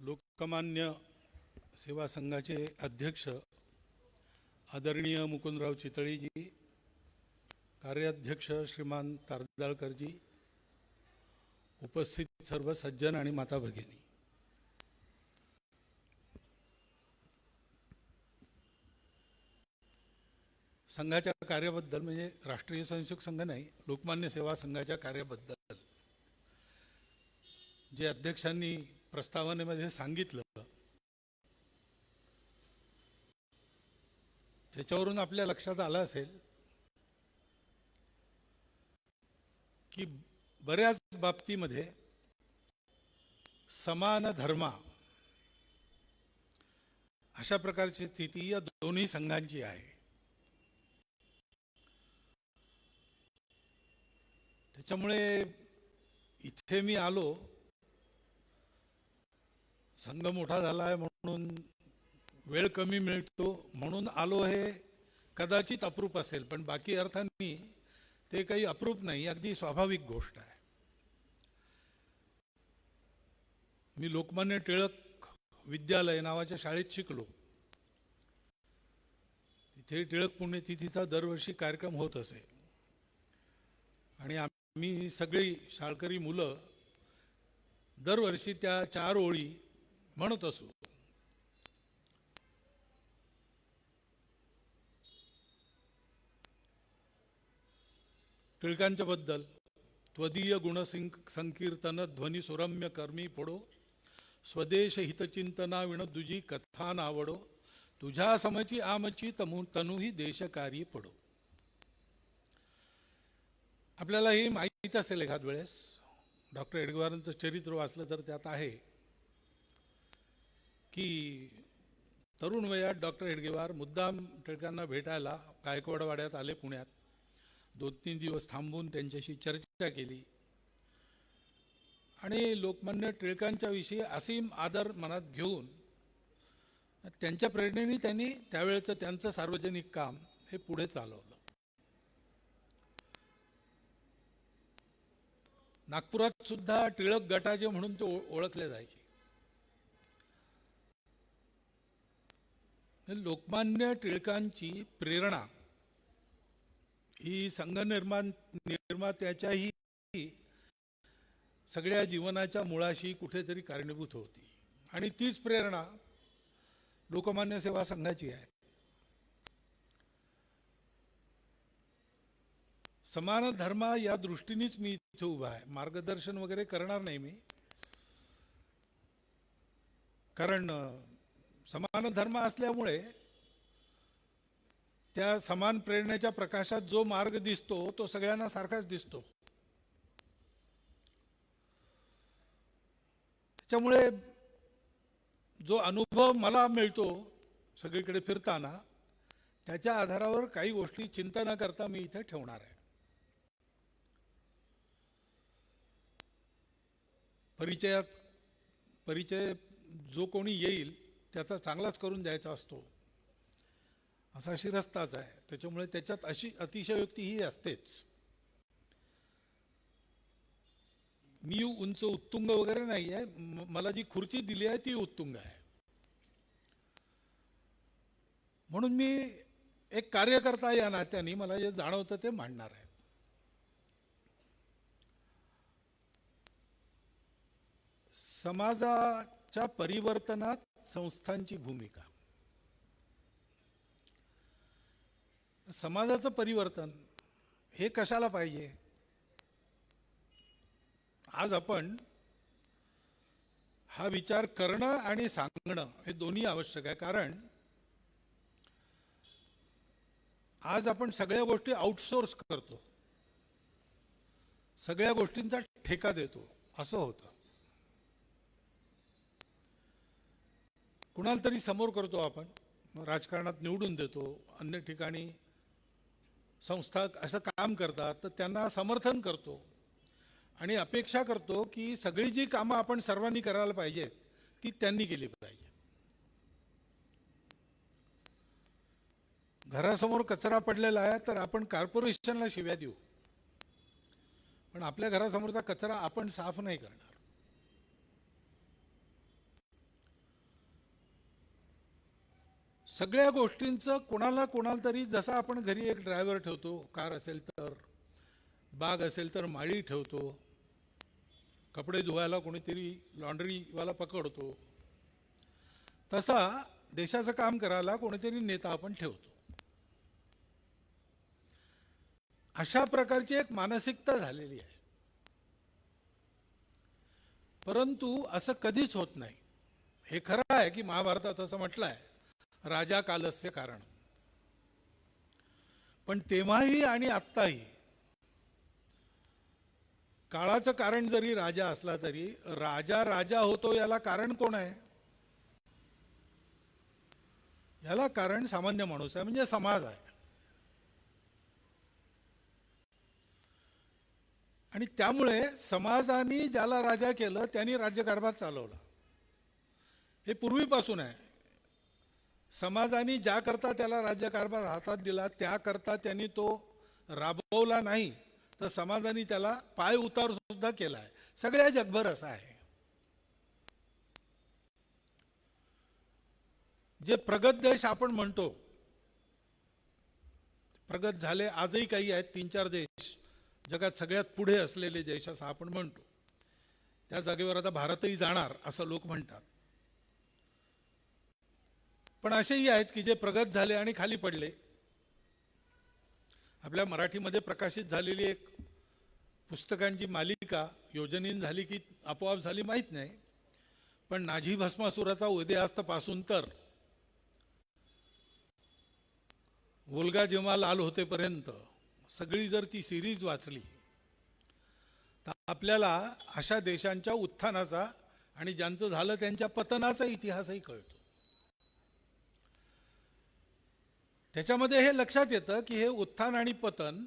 लोकमान्य सेवा संघाचे अध्यक्ष आदरणीय मुकुंदराव चितळीजी, कार्याध्यक्ष श्रीमान तारदाळकरजी, उपस्थित सर्व सज्जन आणि माता भगिनी, संघाच्या कार्याबद्दल, म्हणजे राष्ट्रीय स्वयंसेवक संघ नाही, लोकमान्य सेवा संघाच्या कार्याबद्दल जे अध्यक्षांनी प्रस्तावनेमध्ये सांगितलं त्याच्यावरून आपल्या लक्षात आलं असेल की बऱ्याच बाबतीमध्ये समान धर्म अशा प्रकारची स्थिती या दोन्ही संघांची आहे. त्याच्यामुळे इथे मी आलो, संघ मोठा झाला आहे म्हणून वेळ कमी मिळतो म्हणून आलो, हे कदाचित अप्रूप असेल, पण बाकी अर्थांनी ते काही अप्रूप नाही, अगदी स्वाभाविक गोष्ट आहे. मी लोकमान्य टिळक विद्यालय नावाच्या शाळेत शिकलो. तिथे टिळक पुण्यतिथीचा दरवर्षी कार्यक्रम होत असे आणि आम्ही सगळी शाळकरी मुलं दरवर्षी त्या 4 ओळी म्हणत असू. टिळकांच्या बद्दल त्वदीय गुणसंकीर्तन ध्वनी सुरम्य कर्मी पडो, स्वदेश हितचिंतना विण तुझी कथा नावडो, तुझ्या समची आमची तनुही देशकारी पडो. आपल्याला हे माहीत असेल, एखाद वेळेस डॉक्टर एडगेवारांचं चरित्र वाचलं तर त्यात आहे की तरुण वयात डॉक्टर एडगेवार मुद्दाम टिळकांना भेटायला गायकवाडवाड्यात आले पुण्यात. 2-3 दिवस थांबून त्यांच्याशी चर्चा केली आणि लोकमान्य टिळकांच्या विषयी असीम आदर मनात घेऊन त्यांच्या प्रेरणेने त्यांनी त्यावेळेचं त्यांचं सार्वजनिक काम हे पुढे चालवलं. नागपुरात सुद्धा टिळक गटाचे म्हणून ते ओळखले जायचे. लोकमान्य टिळकांची प्रेरणा ही संघ निर्मात्याच्याही सगळ्या जीवनाच्या मुळाशी कुठेतरी कारणीभूत होती आणि तीच प्रेरणा लोकमान्य सेवा संघाची आहे. समान धर्म या दृष्टीनेच मी इथे उभा आहे. मार्गदर्शन वगैरे करणार नाही मी, कारण समान धर्म असल्यामुळे त्या समान प्रेरणेच्या प्रकाशात जो मार्ग दिसतो तो सगळ्यांना सारखाच दिसतो. त्याच्यामुळे जो अनुभव मला मिळतो सगळीकडे फिरताना, त्याच्या आधारावर काही गोष्टी चिंता न करता मी इथे ठेवणार आहे. परिचय जो कोणी येईल त्याचा चांगलाच करून द्यायचा असतो असा शिरस्ताच आहे. त्याच्यामुळे त्याच्यात अशी अतिशयोक्ती ही असतेच. मी उंच उत्तुंग वगैरे नाही आहे, मला जी खुर्ची दिली आहे ती उत्तुंग आहे. म्हणून मी एक कार्यकर्ता या नात्याने मला जे जाणवतं ते मांडणार आहे. समाजाच्या परिवर्तनात संस्थांची भूमिका. समाजाचं परिवर्तन हे कशाला पाहिजे? आज आपण हा विचार करणं आणि सांगणं हे दोन्ही आवश्यक आहे. कारण आज आपण सगळ्या गोष्टी आउटसोर्स करतो, सगळ्या गोष्टींचा ठेका देतो. असं होतं. कुणाला तरी समोर करतो आपण, राजकारणात निवडून देतो, अन्य ठिकाणी संस्था असं काम करतात तर त्यांना समर्थन करतो आणि अपेक्षा करतो की सगळी जी कामं आपण सर्वांनी करायला पाहिजेत ती त्यांनी केली पाहिजे. घरासमोर कचरा पडलेला आहे तर आपण कॉर्पोरेशनला शिव्या देऊ, पण आपल्या घरासमोरचा कचरा आपण साफ नाही करणार. सगळ्या गोष्टींचं कोणाला तरी, जसं आपण घरी एक ड्रायव्हर ठेवतो, कार असेल तर, बाग असेल तर माळी ठेवतो, कपडे धुवायला कोणीतरी लॉन्ड्रीवाला पकडतो, तसा देशाचं काम करायला कोणीतरी नेता आपण ठेवतो. अशा प्रकारची एक मानसिकता झालेली आहे. परंतु असं कधीच होत नाही. हे खरं आहे की महाभारतात असं म्हटलं आहे, राजा कालस्य कारण. पण तेव्हाही आणि आत्ताही काळाचं कारण जरी राजा असला तरी राजा राजा होतो याला कारण कोण आहे? याला कारण सामान्य माणूस आहे, म्हणजे समाज आहे. आणि त्यामुळे समाजाने ज्याला राजा केलं त्यांनी राज्यकारभार चालवला. हे पूर्वीपासून आहे. समाजाने ज्याकरता त्याला राज्यकारभार हातात दिला त्याकरता त्यांनी तो राबवला नाही, तर समाजाने त्याला पाय उतार सुद्धा केला आहे. सगळ्या जगभर असं आहे. जे प्रगत देश आपण म्हणतो, प्रगत झाले आजही काही आहेत, 3-4 देश जगात सगळ्यात पुढे असलेले देश असं आपण म्हणतो. त्या जागेवर आता भारतही जाणार असं लोक म्हणतात. पण असेही आहेत की जे प्रगत झाले आणि खाली पडले. आपल्या मराठीमध्ये प्रकाशित झालेली एक पुस्तकांची मालिका योजनेने झाली की आपोआप झाली माहीत नाही, पण नाझी भस्मासुराचा उदयास्तपासून तर वोल्गा जेव्हा लाल होतेपर्यंत सगळी जर ती सिरीज वाचली तर आपल्याला अशा देशांच्या उत्थानाचा आणि ज्यांचं झालं त्यांच्या पतनाचा इतिहासही कळतो. त्याच्यामध्ये हे लक्षात येतं की हे उत्थान आणि पतन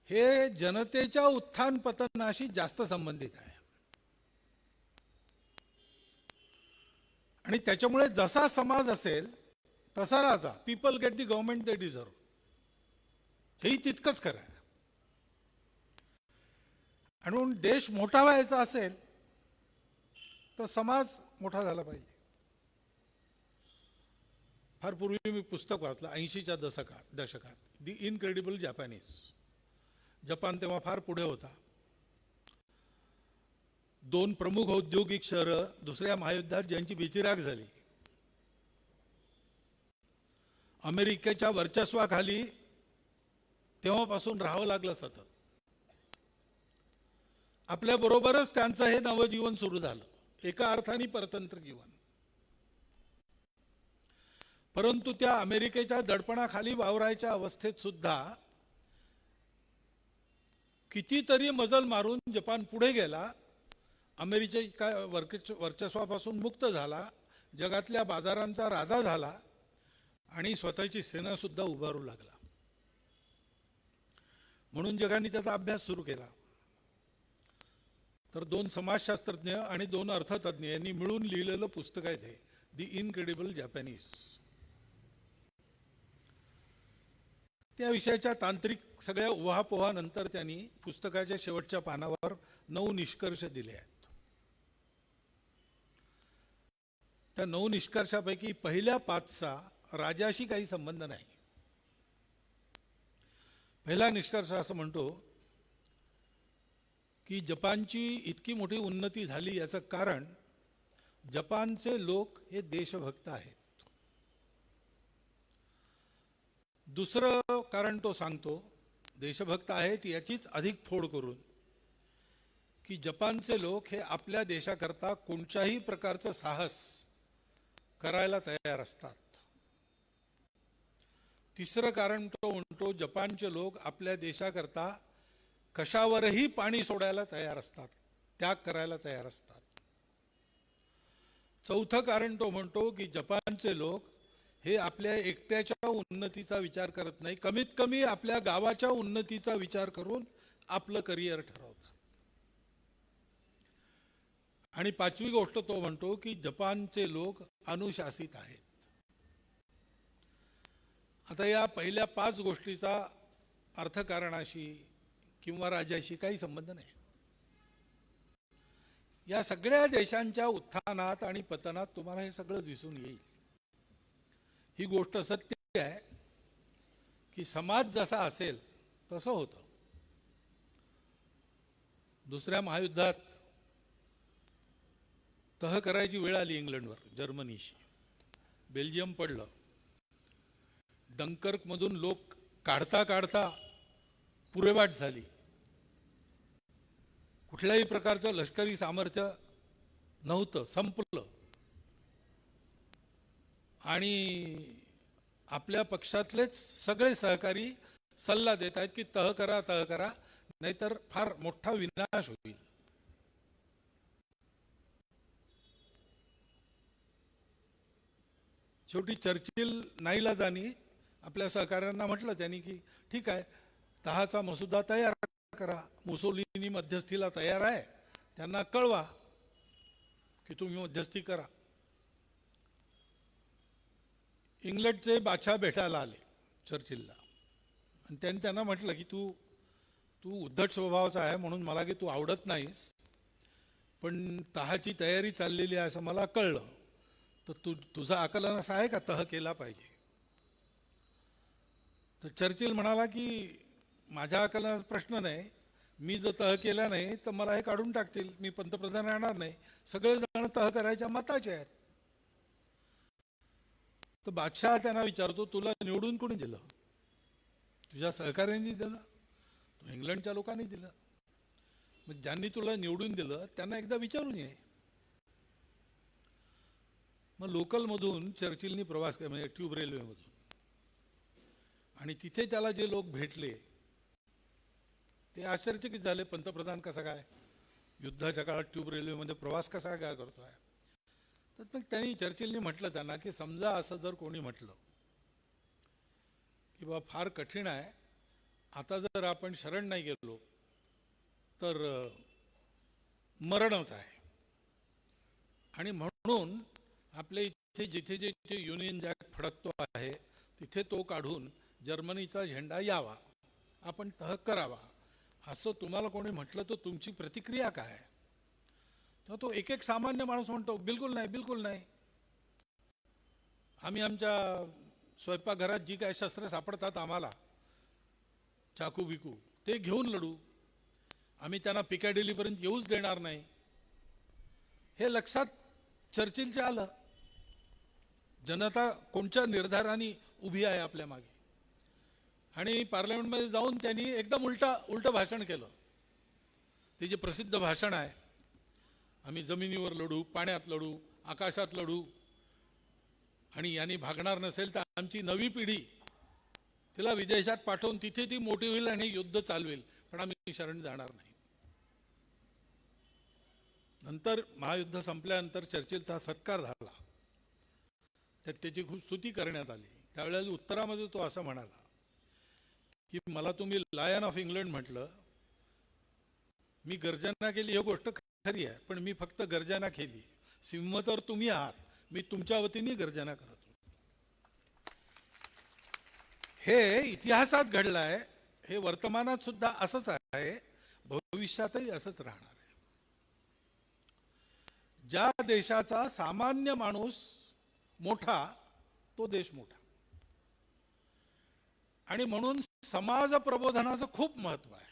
हे जनतेच्या उत्थान पतनाशी जास्त संबंधित आहे. आणि त्याच्यामुळे जसा समाज असेल तसा राजा. People get the government they deserve, हेही तितकंच खरं आहे. आणि म्हणून देश मोठा व्हायचा असेल तर समाज मोठा झाला पाहिजे. फार पूर्वी मी पुस्तक वाचलं 80च्या दशकात, दी इनक्रेडिबल जपानीज. जपान तेव्हा फार पुढे होता. 2 प्रमुख औद्योगिक शहरं दुसऱ्या महायुद्धात ज्यांची बिचिराग झाली, अमेरिकेच्या वर्चस्वाखाली तेव्हापासून राहावं लागलं सतत. आपल्याबरोबरच त्यांचं हे नवजीवन सुरू झालं, एका अर्थाने परतंत्र जीवन. परंतु त्या अमेरिकेच्या दडपणाखाली वावरायच्या अवस्थेत सुद्धा कितीतरी मजल मारून जपान पुढे गेला, अमेरिकेच्या वर्चस्वापासून मुक्त झाला, जगातल्या बाजारांचा राजा झाला आणि स्वतःची सेना सुद्धा उभारू लागला. म्हणून जगाने त्याचा अभ्यास सुरू केला. तर 2 समाजशास्त्रज्ञ आणि 2 अर्थतज्ञ यांनी मिळून लिहिलेलं पुस्तक आहे ते, दी इनक्रेडिबल जॅपनीज. त्या विषयाच्या तांत्रिक सगळ्या उहापोहानंतर त्यांनी पुस्तकाच्या शेवटच्या पानावर 9 निष्कर्ष दिले आहेत. त्या 9 निष्कर्षापैकी पहिल्या 5चा राजाशी काही संबंध नाही. पहिला निष्कर्ष असं म्हणतो की जपानची इतकी मोठी उन्नती झाली याचं कारण जपानचे लोक हे देशभक्त आहेत. दुसरं कारण तो सांगतो, देशभक्त आहेत याचीच अधिक फोड करून, की जपानचे लोक हे आपल्या देशाकरता कोणत्याही प्रकारचं साहस करायला तयार असतात. तिसरं कारण तो म्हणतो, जपानचे लोक आपल्या देशाकरता कशावरही पाणी सोडायला तयार असतात, त्याग करायला तयार असतात. चौथं कारण तो म्हणतो की जपानचे लोक हे आपल्या एकट्याच्या उन्नतीचा विचार करत नाही, कमीत कमी आपल्या गावाच्या उन्नतीचा विचार करून आपलं करिअर ठरवतात. आणि 5वी गोष्ट तो म्हणतो की जपानचे लोक अनुशासित आहेत. आता या पहिल्या 5 गोष्टीचा अर्थकारणाशी किंवा राजाशी काही संबंध नाही. या सगळ्या देशांच्या उत्थानात आणि पतनात तुम्हाला हे सगळं दिसून येईल ही गोष्ट सत्य आहे की समाज जसा असेल तसं होतं. दुसऱ्या महायुद्धात तह करायची वेळ आली इंग्लंडवर, जर्मनीशी. बेल्जियम पडलं. डंकर्कमधून लोक काढता काढता पुरेवाट झाली. कुठल्याही प्रकारचं लष्करी सामर्थ्य नव्हतं, संपलं. आणि आपल्या पक्षातलेच सगळे सहकारी सल्ला देत आहेत की तह करा, नाहीतर फार मोठा विनाश होईल. शेवटी चर्चिल नाईलाजानी आपल्या सहकाऱ्यांना म्हटलं त्यांनी की ठीक आहे, तहाचा मसुदा तयार करा. मुसोलिनी मध्यस्थीला तयार आहे, त्यांना कळवा की तुम्ही मध्यस्थी करा. इंग्लंडचे बादशाह भेटायला आले चर्चिलला आणि त्यांनी त्यांना म्हटलं की तू उद्धट स्वभावाचा आहे म्हणून मला की तू आवडत नाहीस, पण तहाची तयारी चाललेली आहे असं मला कळलं, तर तुझं आकलन असं आहे का तह केला पाहिजे? तर चर्चिल म्हणाला की माझ्या आकलनाचा प्रश्न नाही, मी जर तह केला नाही तर मला हे काढून टाकतील, मी पंतप्रधान राहणार नाही. सगळेजण तह करायच्या मताचे आहेत. तर बादशाह त्यांना विचारतो, तुला निवडून कोणी दिलं? तुझ्या सहकाऱ्यांनी दिलं? तो इंग्लंडच्या लोकांनी दिलं? मग ज्यांनी तुला निवडून दिलं त्यांना एकदा विचारून ये. मग लोकलमधून चर्चिलनी प्रवास केला, म्हणजे ट्यूब रेल्वेमधून, आणि तिथे त्याला जे लोक भेटले ते आश्चर्यचकित झाले. पंतप्रधान कसा काय युद्धाच्या काळात ट्यूब रेल्वेमध्ये प्रवास कसा काय करतोय? तर मग त्यांनी चर्चिलनी म्हटलं त्यांना की समजा असं जर कोणी म्हटलं की बाबा फार कठीण आहे, आता जर आपण शरण नाही गेलो तर मरणच आहे, आणि म्हणून आपल्या इथे जिथे जिथे युनियन जॅक फडकतो आहे तिथे तो काढून जर्मनीचा झेंडा यावा, आपण तह करावा, असं तुम्हाला कोणी म्हटलं तर तुमची प्रतिक्रिया काय? तर तो एक एक सामान्य माणूस म्हणतो बिलकुल नाही, बिलकुल नाही. आम्ही आमच्या स्वयंपाकघरात जी काय शस्त्र सापडतात आम्हाला, चाकू बिकू, ते घेऊन लढू. आम्ही त्यांना पिकॅडिलीपर्यंत येऊच देणार नाही. हे लक्षात चर्चिलच्या आलं. जनता कोणत्या निर्धाराने उभी आहे आपल्या मागे. आणि पार्लमेंटमध्ये जाऊन त्यांनी एकदम उलटं भाषण केलं. ते जे प्रसिद्ध भाषण आहे, आम्ही जमिनीवर लढू, पाण्यात लढू, आकाशात लढू, आणि यांनी भागणार नसेल तर आमची नवी पिढी तिला विदेशात पाठवून तिथे ती मोठी होईल आणि युद्ध चालवेल, पण आम्ही शरण जाणार नाही. नंतर महायुद्ध संपल्यानंतर चर्चिलचा सत्कार झाला, त्यात त्याची खूप स्तुती करण्यात आली. त्यावेळेला उत्तरामध्ये तो असं म्हणाला की मला तुम्ही लायन ऑफ इंग्लंड म्हटलं, मी गर्जना केली ही गोष्ट खरी आहे, पण मी फक्त गर्जना केली, सिंह तर तुम्ही आहात, मी तुमच्या वतीने गर्जना करतो. हे इतिहासात घडलं आहे, हे वर्तमानात सुद्धा असंच आहे, भविष्यातही असंच राहणार आहे. ज्या देशाचा सामान्य माणूस मोठा तो देश मोठा, आणि म्हणून समाज प्रबोधनाचं खूप महत्व आहे.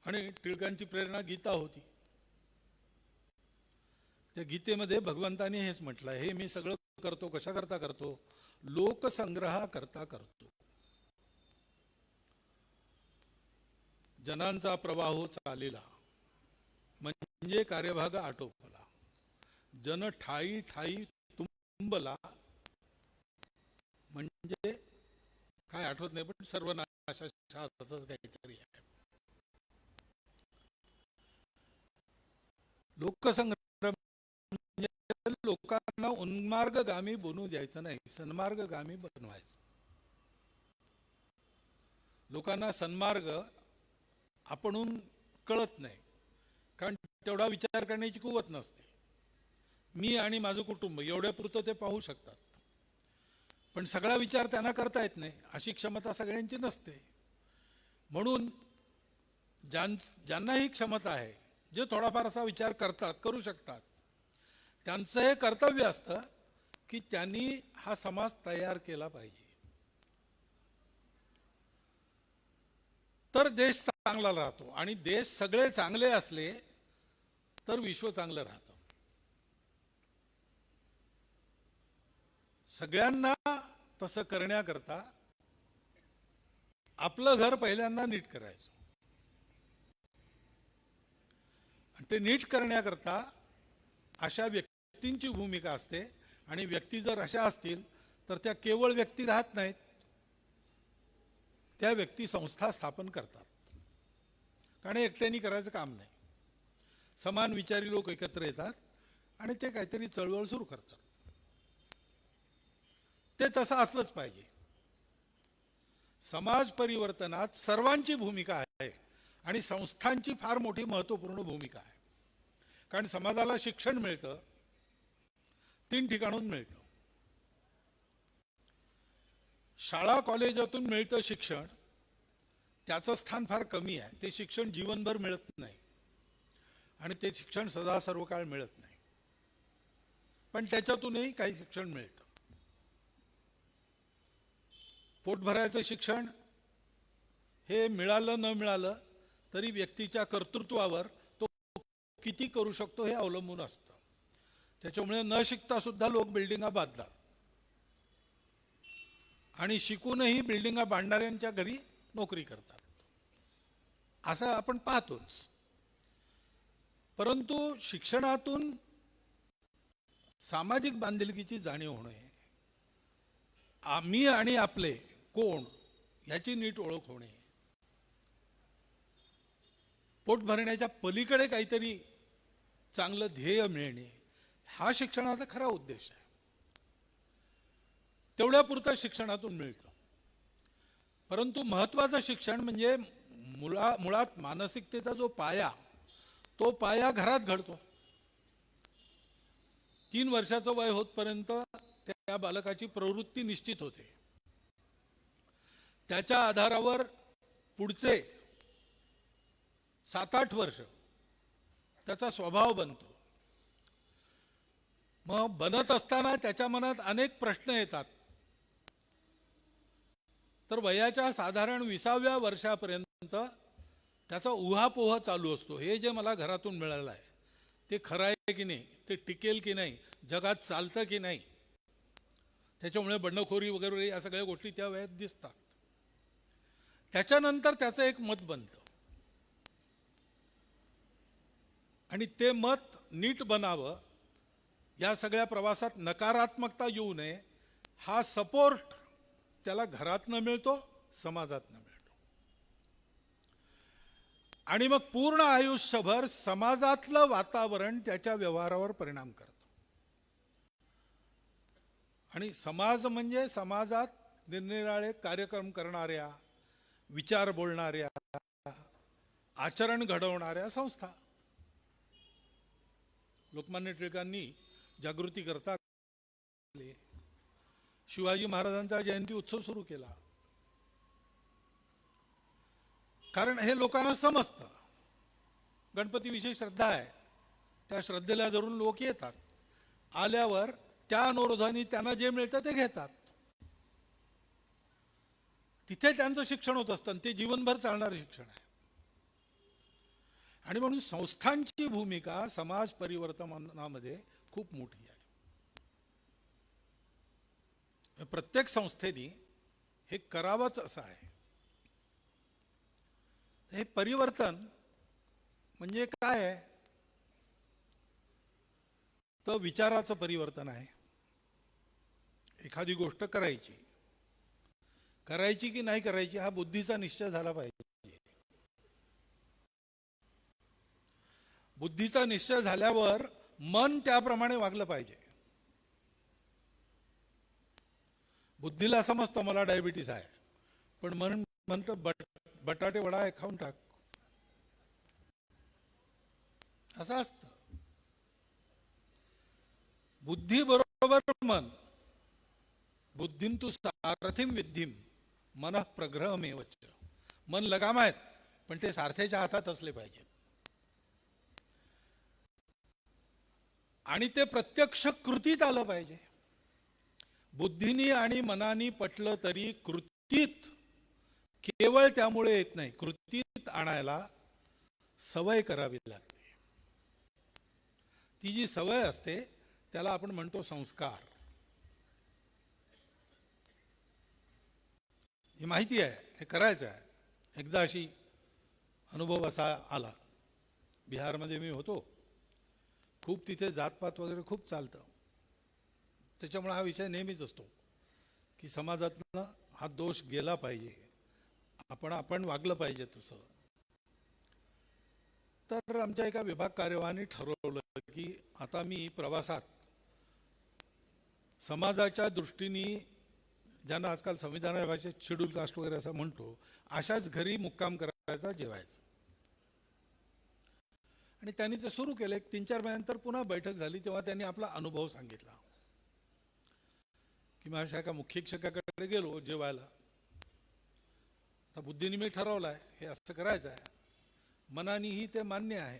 आणि टिळकांची प्रेरणा गीता होती. त्या गीतेमध्ये भगवंतानी हेच म्हटलं, हे मी सगळं करतो कशा करता करतो, लोकसंग्रह करता करतो. जनांचा प्रवाह चालिला म्हणजे कार्यभाग आटोपला, जन ठाई ठाई तुंबला म्हणजे काय आठवत नाही, पण सर्वनाशाचा काहीतरी आहे. लोकसंग्रह म्हणजे लोकांना उन्मार्गगामी बनवू द्यायचं नाही, सन्मार्गगामी बनवायचं. लोकांना सन्मार्ग आपणहून कळत नाही, कारण तेवढा विचार करण्याची कुवत नसते. मी आणि माझं कुटुंब एवढ्यापुरतं ते पाहू शकतात, पण सगळा विचार त्यांना करता येत नाही, अशी क्षमता सगळ्यांची नसते. म्हणून ज्यांना ही क्षमता आहे, जे थोडाफार असा विचार करतात, करू शकतात, त्यांचं हे कर्तव्य असतं की त्यांनी हा समाज तयार केला पाहिजे, तर देश चांगला राहतो. आणि देश सगळे चांगले असले तर विश्व चांगलं राहतं. सगळ्यांना तसं करण्याकरता आपलं घर पहिल्यांदा नीट करायचं. आणि ते नीट करण्याकरता अशा व्यक्तींची भूमिका असते. आणि व्यक्ती जर अशा असतील तर त्या केवळ व्यक्ती राहत नाहीत, त्या व्यक्ती संस्था स्थापन करतात. कारण एकट्याने करायचं काम नाही. समान विचारी लोक एकत्र येतात आणि ते काहीतरी चळवळ सुरू करतात. ते तसं असलंच पाहिजे. समाज परिवर्तनात सर्वांची भूमिका आहे आणि संस्थांची फार मोठी महत्त्वपूर्ण भूमिका आहे. कारण समाजाला शिक्षण मिळतं, 3 ठिकाणून मिळतं. शाळा कॉलेजातून मिळतं शिक्षण, त्याचं स्थान फार कमी आहे. ते शिक्षण जीवनभर मिळत नाही आणि ते शिक्षण सदा सर्व काळ मिळत नाही. पण त्याच्यातूनही काही शिक्षण मिळतं. पोट भरायचं शिक्षण हे मिळालं न मिळालं तरी व्यक्तीच्या कर्तृत्वावर तो किती करू शकतो हे अवलंबून असतं. त्याच्यामुळे न शिकता सुद्धा लोक बिल्डिंगा बांधतात आणि शिकूनही बिल्डिंगा बांधणाऱ्यांच्या घरी नोकरी करतात, असं आपण पाहतोच. परंतु शिक्षणातून सामाजिक बांधिलकीची जाणीव होणे, आम्ही आणि आपले कोण याची नीट ओळख होणे, पोट भरण्याच्या पलीकडे काहीतरी चांगलं ध्येय मिळणे, हा शिक्षणाचा खरा उद्देश आहे. तेवढ्यापुरतं शिक्षणातून मिळतं. परंतु महत्त्वाचं शिक्षण म्हणजे मुळात मानसिकतेचा जो पाया, तो पाया घरात घडतो. 3 वर्षाचं वय होतपर्यंत त्या बालकाची प्रवृत्ती निश्चित होते. त्याच्या आधारावर पुढचे 7-8 वर्ष त्याचा स्वभाव बनतो. मग बनत असताना त्याच्या मनात अनेक प्रश्न येतात. तर वयाच्या साधारण 20व्या वर्षापर्यंत त्याचा उहापोह चालू असतो. हे जे मला घरातून मिळालं आहे ते खरं आहे की नाही, ते टिकेल की नाही, जगात चालतं की नाही. त्याच्यामुळे बंडखोरी वगैरे या सगळ्या गोष्टी त्या वयात दिसतात. त्याच्यानंतर त्याचं एक मत बनतं आणि ते मत नीट बनावं, या सगळ्या प्रवासात नकारात्मकता येऊ नये, हा सपोर्ट त्याला घरातनं मिळतो, समाजातनं मिळतो. आणि मग पूर्ण आयुष्यभर समाजातलं वातावरण त्याच्या व्यवहारावर परिणाम करतं. आणि समाज म्हणजे समाजात निरनिराळे कार्यक्रम करणाऱ्या, विचार बोलणाऱ्या, आचरण घडवणाऱ्या संस्था. लोकमान्य टिळकांनी जागृती करता शिवाजी महाराजांचा जयंती उत्सव सुरू केला. कारण हे लोकांना समजतं, गणपतीविषयी श्रद्धा आहे, त्या श्रद्धेला धरून लोक येतात. आल्यावर त्या अनुरोधाने त्यांना जे मिळतं ते घेतात. तिथे त्यांचं शिक्षण होत असतं आणि ते जीवनभर चालणारं शिक्षण आहे. आणि म्हणून संस्थांची भूमिका समाज परिवर्तनामध्ये खूप मोठी आहे. प्रत्येक संस्थेने हे करावंच असं आहे. हे परिवर्तन म्हणजे काय आहे? तर विचाराचं परिवर्तन आहे. एखादी गोष्ट करायची की नाही करायची हा बुद्धीचा निश्चय झाला पाहिजे. बुद्धीचा निश्चय झाल्यावर मन त्याप्रमाणे वागलं पाहिजे. बुद्धीला समजतं मला डायबिटीस आहे, पण मन म्हणतं बटाटे वडा आहे, खाऊन टाक, असं असतं. बुद्धी बरोबर मन, बुद्धिं तु सारथिं विद्धीम मन प्रग्रहमेवच. मन लगाम आहेत पण ते सारथ्याच्या हातात असले पाहिजे. आणि ते प्रत्यक्ष कृतीत आलं पाहिजे. बुद्धीनी आणि मनानी पटलं तरी कृतीत केवळ त्यामुळे येत नाही, कृतीत आणायला सवय करावी लागते. ती जी सवय असते त्याला आपण म्हणतो संस्कार. ही माहिती आहे, हे करायचं आहे. एकदा अशी अनुभव असा आला, बिहारमध्ये मी होतो. खूप तिथे जातपात वगैरे खूप चालतं. त्याच्यामुळे हा विषय नेहमीच असतो की समाजातनं हा दोष गेला पाहिजे, आपण वागलं पाहिजे तसं. तर आमच्या एका विभाग कार्यवाहाने ठरवलं की आता मी प्रवासात समाजाच्या दृष्टीने, ज्यांना आजकाल संविधानाच्या भाषेत शेड्यूल कास्ट वगैरे असं म्हणतो, अशाच घरी मुक्काम करायचा, जेवायचं. आणि त्यांनी ते सुरू केले. 3-4 महिन्यानंतर पुन्हा बैठक झाली, तेव्हा त्यांनी आपला अनुभव सांगितला की मी अशा एका मुख्य शिक्षकाकडे गेलो जेवायला. आता बुद्धीने मी ठरवलं आहे हे असं करायचं आहे, मनानेही ते मान्य आहे,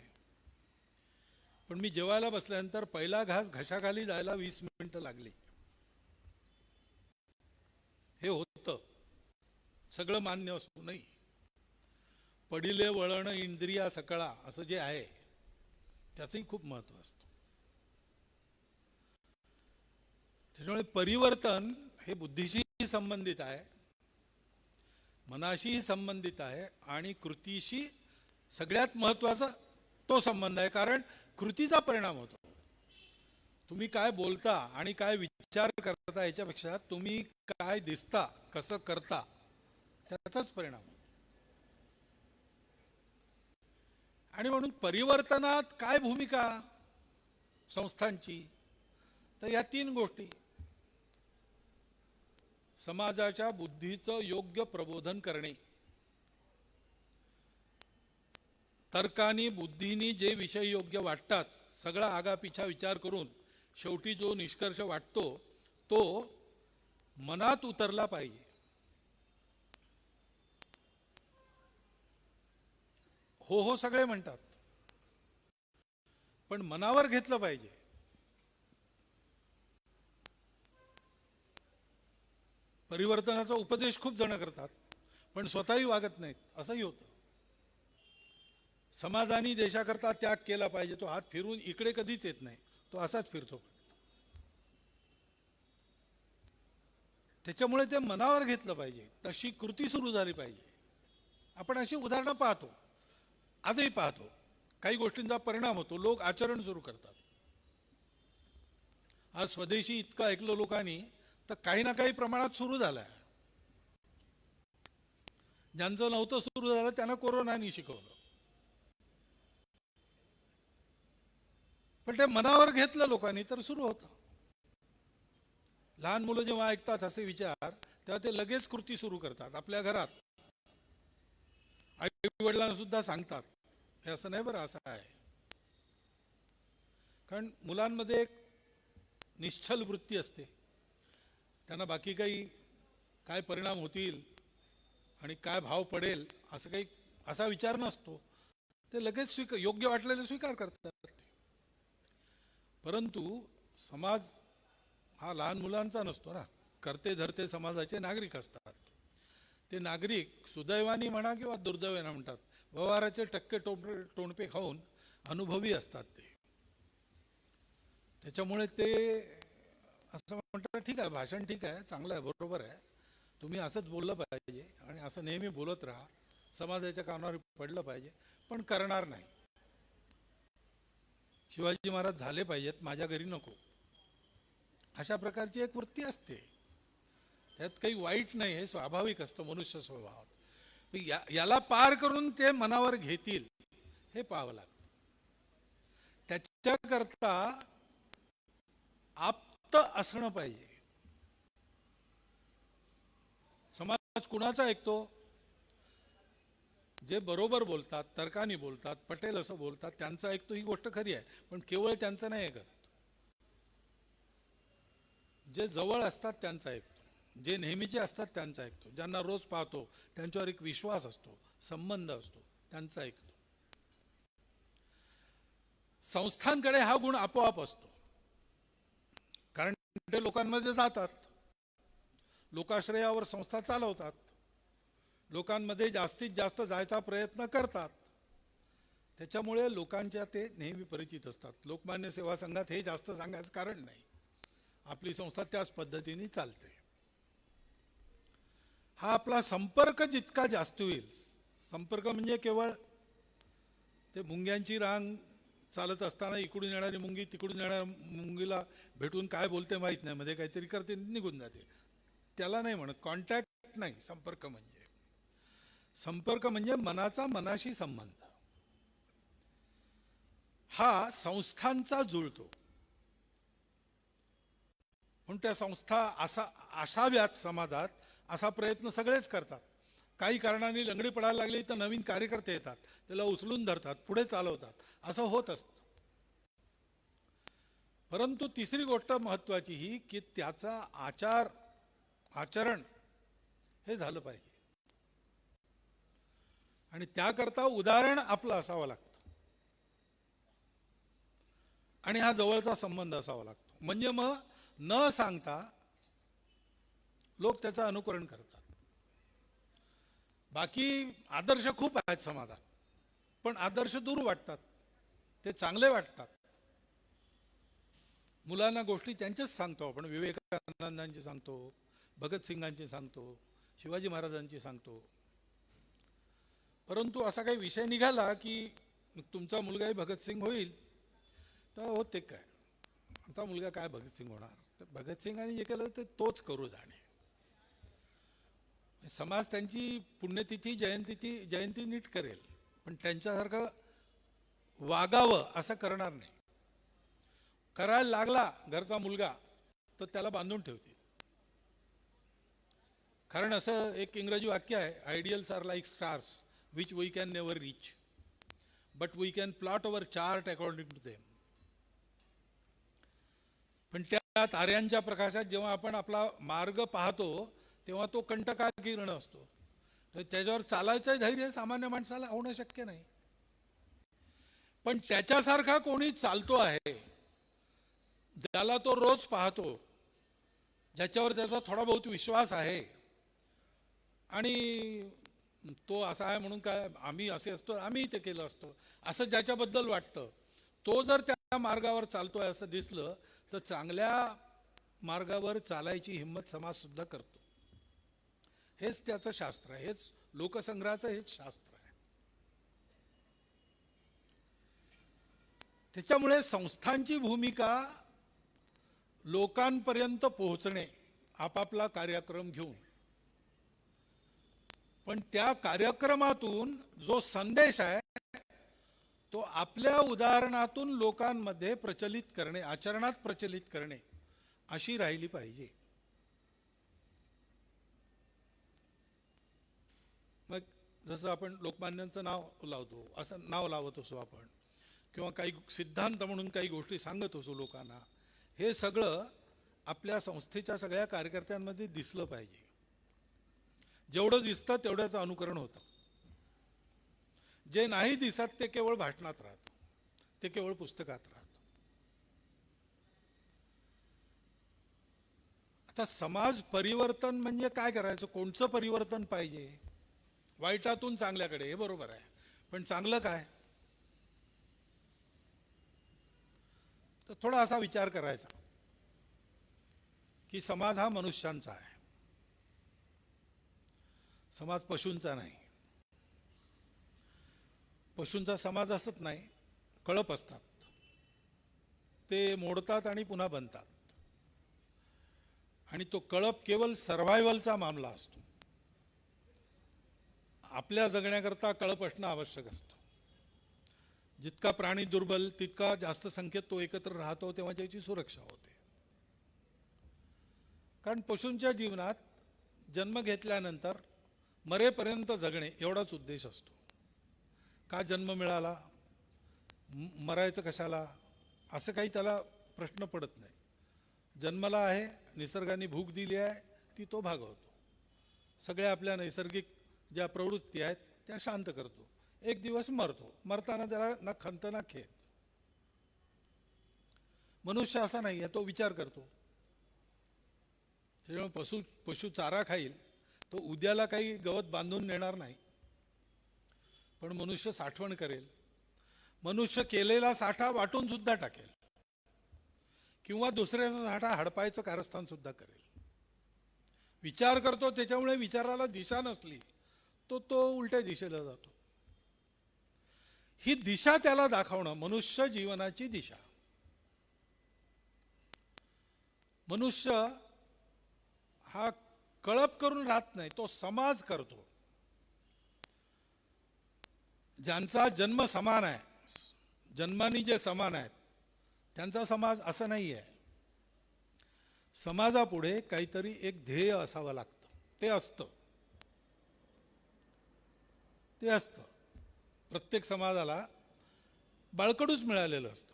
पण मी जेवायला बसल्यानंतर पहिला घास घशाखाली जायला 20 मिनिटं लागली. हे होतं, सगळं मान्य असतो नाही. पडिले वळण इंद्रिया सकळा असं जे आहे त्याचंही खूप महत्व असतं. त्याच्यामुळे परिवर्तन हे बुद्धीशी संबंधित आहे, मनाशीही संबंधित आहे आणि कृतीशी सगळ्यात महत्वाचा तो संबंध आहे. कारण कृतीचा परिणाम होतो. तुम्ही काय बोलता आणि काय विचार करता याच्यापेक्षा तुम्ही काय दिसता, कसं करता त्याचाच परिणाम होतो. आणि म्हणून परिवर्तनात काय भूमिका संस्थांची, तर या 3 गोष्टी. समाजाच्या बुद्धीचं योग्य प्रबोधन करणे, तर्कानी बुद्धीनी जे विषय योग्य वाटतात सगळा आगापिछा विचार करून शेवटी जो निष्कर्ष वाटतो तो मनात उतरला पाहिजे. हो हो सगळे म्हणतात, पण मनावर घेतलं पाहिजे. परिवर्तनाचा उपदेश खूप जण करतात, पण स्वतःही वागत नाहीत, असंही होतं. समाजाने देशाकरता त्याग केला पाहिजे, तो हात फिरून इकडे कधीच येत नाही, तो असाच फिरतो. त्याच्यामुळे ते मनावर घेतलं पाहिजे, तशी कृती सुरू झाली पाहिजे. आपण अशी उदाहरणं पाहतो, आजही पाहतो. काही गोष्टींचा परिणाम होतो, लोक आचरण सुरू करतात. आज स्वदेशी इतकं ऐकलं लोकांनी, तर काही ना काही प्रमाणात सुरू झालं आहे. ज्यांचं नव्हतं सुरू झालं त्यांना कोरोनाने शिकवलं, पण ते मनावर घेतलं लोकांनी तर सुरू होतं. लहान मुलं जेव्हा ऐकतात असे विचार, तेव्हा ते लगेच कृती सुरू करतात. आपल्या घरात आई वडिलांना सुद्धा सांगतात, हे असं नाही बरं, असं आहे. कारण मुलांमध्ये एक निश्चल वृत्ती असते, त्यांना बाकी काही काय परिणाम होतील आणि काय भाव पडेल असं काही असा विचार नसतो. ते लगेच योग्य वाटलेले स्वीकार करतात. परंतु समाज हा लहान मुलांचा नसतो ना, करते धरते समाजाचे नागरिक असतात. ते नागरिक सुदैवानी म्हणा किंवा दुर्दैवाने म्हणतात, व्यवहाराचे टक्के टोणपे खाऊन अनुभवी असतात ते. त्याच्यामुळे ते असं म्हणतात, ठीक आहे भाषण ठीक आहे, चांगलं आहे, बरोबर आहे, तुम्ही असंच बोललं पाहिजे आणि असं नेहमी बोलत राहा, समाजाच्या कानावर पडलं पाहिजे, पण करणार नाही. शिवाजी महाराज झाले पाहिजेत, माझ्या घरी नको, अशा प्रकारची एक वृत्ती असते. त्यात काही वाईट नाही, हे स्वाभाविक असतं मनुष्य स्वभावात. याला पार करून ते मनावर घेतील हे पाहावं लागतं. त्याच्याकरता आप्त असणं पाहिजे. समाज कुणाचा ऐकतो? जे बरोबर बोलतात, तर्काने बोलतात, पटेल असं बोलतात त्यांचं ऐकतो, ही गोष्ट खरी आहे, पण केवळ त्यांचं नाही ऐकत. जे जवळ असतात त्यांचं ऐकतो, जे नेहमीचे असतात त्यांचं ऐकतो, ज्यांना रोज पाहतो त्यांच्यावर एक विश्वास असतो, संबंध असतो, त्यांचं ऐकतो. संस्थांकडे हा गुण आपोआप असतो. ते लोकांमध्ये जातात, लोकाश्रयावर संस्था चालवतात, लोकांमध्ये जास्तीत जास्त जायचा प्रयत्न करतात. त्याच्यामुळे लोकांच्या ते नेहमी परिचित असतात. लोकमान्य सेवा संघात हे जास्त सांगायचं कारण नाही, आपली संस्था त्याच पद्धतीने चालते. हा आपला संपर्क जितका जास्त होईल, संपर्क म्हणजे केवळ ते मुंग्यांची रांग चालत असताना इकडून येणारी मुंगी तिकडून येणाऱ्या मुंगीला भेटून काय बोलते माहीत नाही, मध्ये काहीतरी करते निघून जाते, त्याला नाही म्हणत. कॉन्टॅक्ट नाही, संपर्क म्हणजे मनाचा मनाशी संबंध. हा संस्थांचा जुळतो. म्हणून त्या संस्था असाव्यात समाजात, असा प्रयत्न सगळेच करतात. काही कारणाने लंगडी पडायला लागली तर नवीन कार्यकर्ते येतात, त्याला उचलून धरतात, पुढे चालवतात, असं होत असतं. परंतु तिसरी गोष्ट महत्त्वाची ही की त्याचा आचरण हे झालं पाहिजे, आणि त्याकरता उदाहरण आपलं असावं लागतं, आणि हा जवळचा संबंध असावा लागतो. म्हणजे मग न सांगता लोक त्याचं अनुकरण करतात. बाकी आदर्श खूप आहेत समाजात, पण आदर्श दूर वाटतात, ते चांगले वाटतात. मुलांना गोष्टी त्यांच्याच सांगतो आपण, विवेकानंदांची सांगतो, भगतसिंगांची सांगतो, शिवाजी महाराजांची सांगतो. परंतु असा काही विषय निघाला की तुमचा मुलगाही भगतसिंग होईल, तर होते काय, आता मुलगा काय भगतसिंग होणार, तर भगतसिंगांनी जे केलं ते तोच करू जाणे. समाज त्यांची पुण्यतिथी जयंती नीट करेल, पण त्यांच्यासारखं वागावं असं करणार नाही. करायला लागला घरचा मुलगा तर त्याला बांधून ठेवतील. कारण असं एक इंग्रजी वाक्य आहे, ideals are like stars which we can never reach, but we can plot our chart according to them. पण त्या ताऱ्यांच्या प्रकाशात जेव्हा आपण आपला मार्ग पाहतो तेव्हा तो कंटकाकिरण असतो, तर त्याच्यावर चालायचं धैर्य सामान्य माणसाला होणं शक्य नाही. पण त्याच्यासारखा कोणी चालतो आहे, ज्याला तो रोज पाहतो, ज्याच्यावर त्याचा थोडा बहुत विश्वास आहे, आणि तो असा आहे म्हणून काय आम्ही असे असतो, आम्ही ते केलं असतो असं ज्याच्याबद्दल वाटतं, तो जर त्या मार्गावर चालतोय असं दिसलं तर चांगल्या मार्गावर चालायची हिंमत समाज सुद्धा करतो. हेच त्याचं शास्त्र आहे, हेच लोकसंग्रहाचं हेच शास्त्र आहे. त्याच्यामुळे संस्थांची भूमिका लोकांपर्यंत पोहोचणे, आपापला कार्यक्रम घेऊन, पण त्या कार्यक्रमातून जो संदेश आहे तो आपल्या उदाहरणातून लोकांमध्ये प्रचलित करणे, आचरणात प्रचलित करणे, अशी राहिली पाहिजे. मग जसं आपण लोकमान्यांचं नाव लावतो असं नाव लावत असो आपण, किंवा काही सिद्धांत म्हणून काही गोष्टी सांगत असो लोकांना, हे सगळं आपल्या संस्थेच्या सगळ्या कार्यकर्त्यांमध्ये दिसलं पाहिजे. जेवढं दिसतं तेवढ्याचं अनुकरण होतं. जे नाही दिसत ते केवळ भाषणात राहतं, ते केवळ पुस्तकात राहतं. आता समाज परिवर्तन म्हणजे काय करायचं, कोणचं परिवर्तन पाहिजे? वाईटातून चांगल्याकडे, हे बरोबर आहे, पण चांगलं काय? तर थोडा असा विचार करायचा की समाज हा मनुष्यांचा आहे, समाज पशूंचा नाही. पशूंचा समाज असत नाही, कळप असतात, ते मोडतात आणि पुन्हा बनतात, आणि तो कळप केवळ सर्व्हायव्हलचा मामला असतो. आपल्या जगण्याकरता कळप असणं आवश्यक असतं. जितका प्राणी दुर्बल तितका जास्त संख्येत तो एकत्र राहतो, तेव्हा त्याची सुरक्षा होते. कारण पशूंच्या जीवनात जन्म घेतल्यानंतर मरेपर्यंत जगणे एवढाच उद्देश असतो. का जन्म मिळाला, मरायचं कशाला, असं काही त्याला प्रश्न पडत नाही. जन्माला आहे, निसर्गाने भूक दिली आहे, ती तो भागवतो. सगळ्या आपल्या नैसर्गिक ज्या प्रवृत्ती आहेत त्या शांत करतो. एक दिवस मरतो, मरताना त्याला ना खंत ना खेद. मनुष्य असा नाही आहे, तो विचार करतो, त्याच्यामुळे पशु चारा खाईल तो उद्याला काही गवत बांधून नेणार नाही, पण मनुष्य साठवण करेल. मनुष्य केलेला साठा वाटून सुद्धा टाकेल किंवा दुसऱ्याचा साठा हडपायचं कारस्थान सुद्धा करेल. विचार करतो, त्याच्यामुळे विचाराला दिशा नसली तो उलट्या दिशेला जातो. ही दिशा त्याला दाखवणं मनुष्य जीवनाची दिशा. मनुष्य हा कळप करून राहत नाही, तो समाज करतो. ज्यांचा जन्म समान आहे, जन्मानी जे समान आहेत त्यांचा समाज असं नाही आहे. समाजापुढे काहीतरी एक ध्येय असावं लागतं. ते असतं. प्रत्येक समाजाला बाळकडूच मिळालेलं असतं.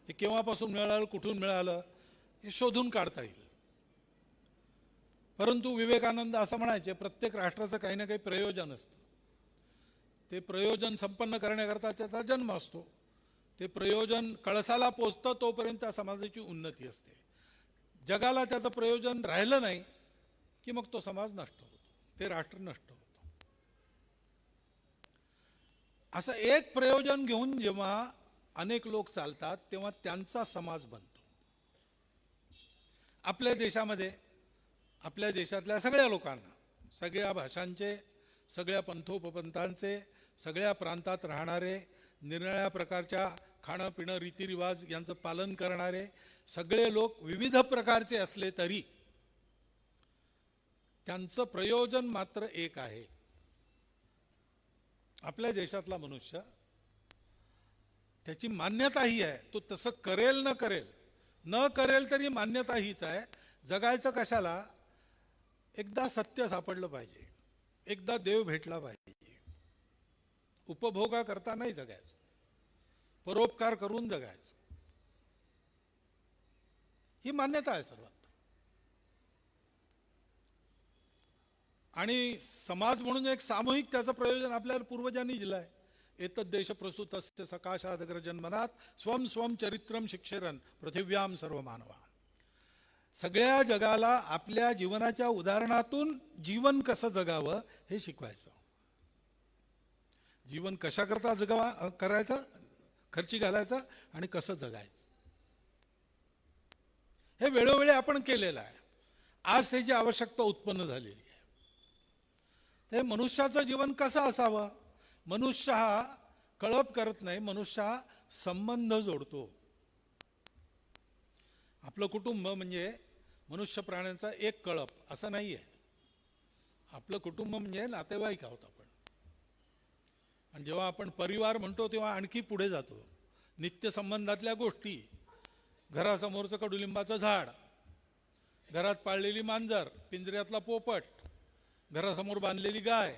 ते केव्हापासून मिळालं, कुठून मिळालं हे शोधून काढता येईल. परंतु विवेकानंद असं म्हणायचे, प्रत्येक राष्ट्राचं काही ना काही प्रयोजन असतं. ते प्रयोजन संपन्न करण्याकरता त्याचा जन्म असतो. ते प्रयोजन कळसाला पोचतं तोपर्यंत त्या समाजाची उन्नती असते. जगाला त्याचं प्रयोजन राहिलं नाही की मग तो समाज नष्ट होतो, ते राष्ट्र नष्ट होतं. असं एक प्रयोजन घेऊन जेव्हा अनेक लोक चालतात तेव्हा त्यांचा समाज बनतो. आपल्या देशामध्ये, आपल्या देशातल्या सगळ्या लोकांना, सगळ्या भाषांचे, सगळ्या पंथोपंथांचे, सगळ्या प्रांतात राहणारे, निरनिराळ्या प्रकारच्या खाणं पिणं रीतिरिवाज यांचं पालन करणारे सगळे लोक विविध प्रकारचे असले तरी त्यांचं प्रयोजन मात्र एक आहे. आपल्या देशातला मनुष्य, त्याची मान्यता ही आहे, तो तसं करेल न करेल तरी मान्यता हीच आहे, जगायचं कशाला? एकदा सत्य सापडलं पाहिजे, एकदा देव भेटला पाहिजे. उपभोगा करता नाही जगायचं, परोपकार करून जगायचं, ही मान्यता आहे सर्वात. आणि समाज म्हणून एक सामूहिक त्याचं प्रयोजन आपल्याला पूर्वजांनी दिलं आहे. एतद्देश प्रसूतस्य सकाशादग्र जन्मनात स्वम स्वम चरित्रम शिक्षेरन पृथिव्याम सर्व मानवा. सगळ्या जगाला आपल्या जीवनाच्या उदाहरणातून जीवन कसं जगावं हे शिकवायचं. जीवन कशाकरता करायचं, खर्ची घालायचं आणि कसं जगायचं हे वेळोवेळी आपण केलेलं आहे. आज त्याची आवश्यकता उत्पन्न झालेली आहे. ते मनुष्याचं जीवन कसं असावं? मनुष्य हा कळप करत नाही, मनुष्य हा संबंध जोडतो. आपलं कुटुंब म्हणजे मनुष्य प्राण्यांचा एक कळप असं नाही आहे. आपलं कुटुंब म्हणजे नातेवाईक आहोत आपण. आणि जेव्हा आपण परिवार म्हणतो तेव्हा आणखी पुढे जातो. नित्य संबंधातल्या गोष्टी, घरासमोरचं कडुलिंबाचं झाड, घरात पाळलेली मांजर, पिंजऱ्यातला पोपट, घरासमोर बांधलेली गाय,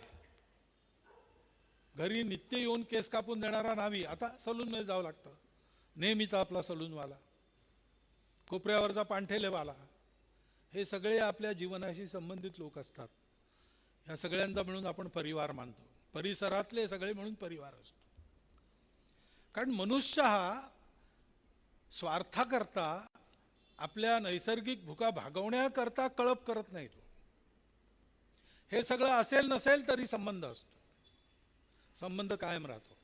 घरी नित्य येऊन केस कापून देणारा न्हावी, आता सलूनमध्ये जावं लागतं, नेहमीचा आपला सलूनवाला, कोपऱ्यावरचा पांठेलेवाला, हे सगळे आपल्या जीवनाशी संबंधित लोक असतात. ह्या सगळ्यांचा मिळून आपण परिवार मानतो. परिसरातले सगळे म्हणून परिवार असतो. कारण मनुष्य हा स्वार्थाकरता, आपल्या नैसर्गिक भुका भागवण्याकरता कळप करत नाही. तो हे सगळं असेल नसेल तरी संबंध असतो, संबंध कायम राहतो.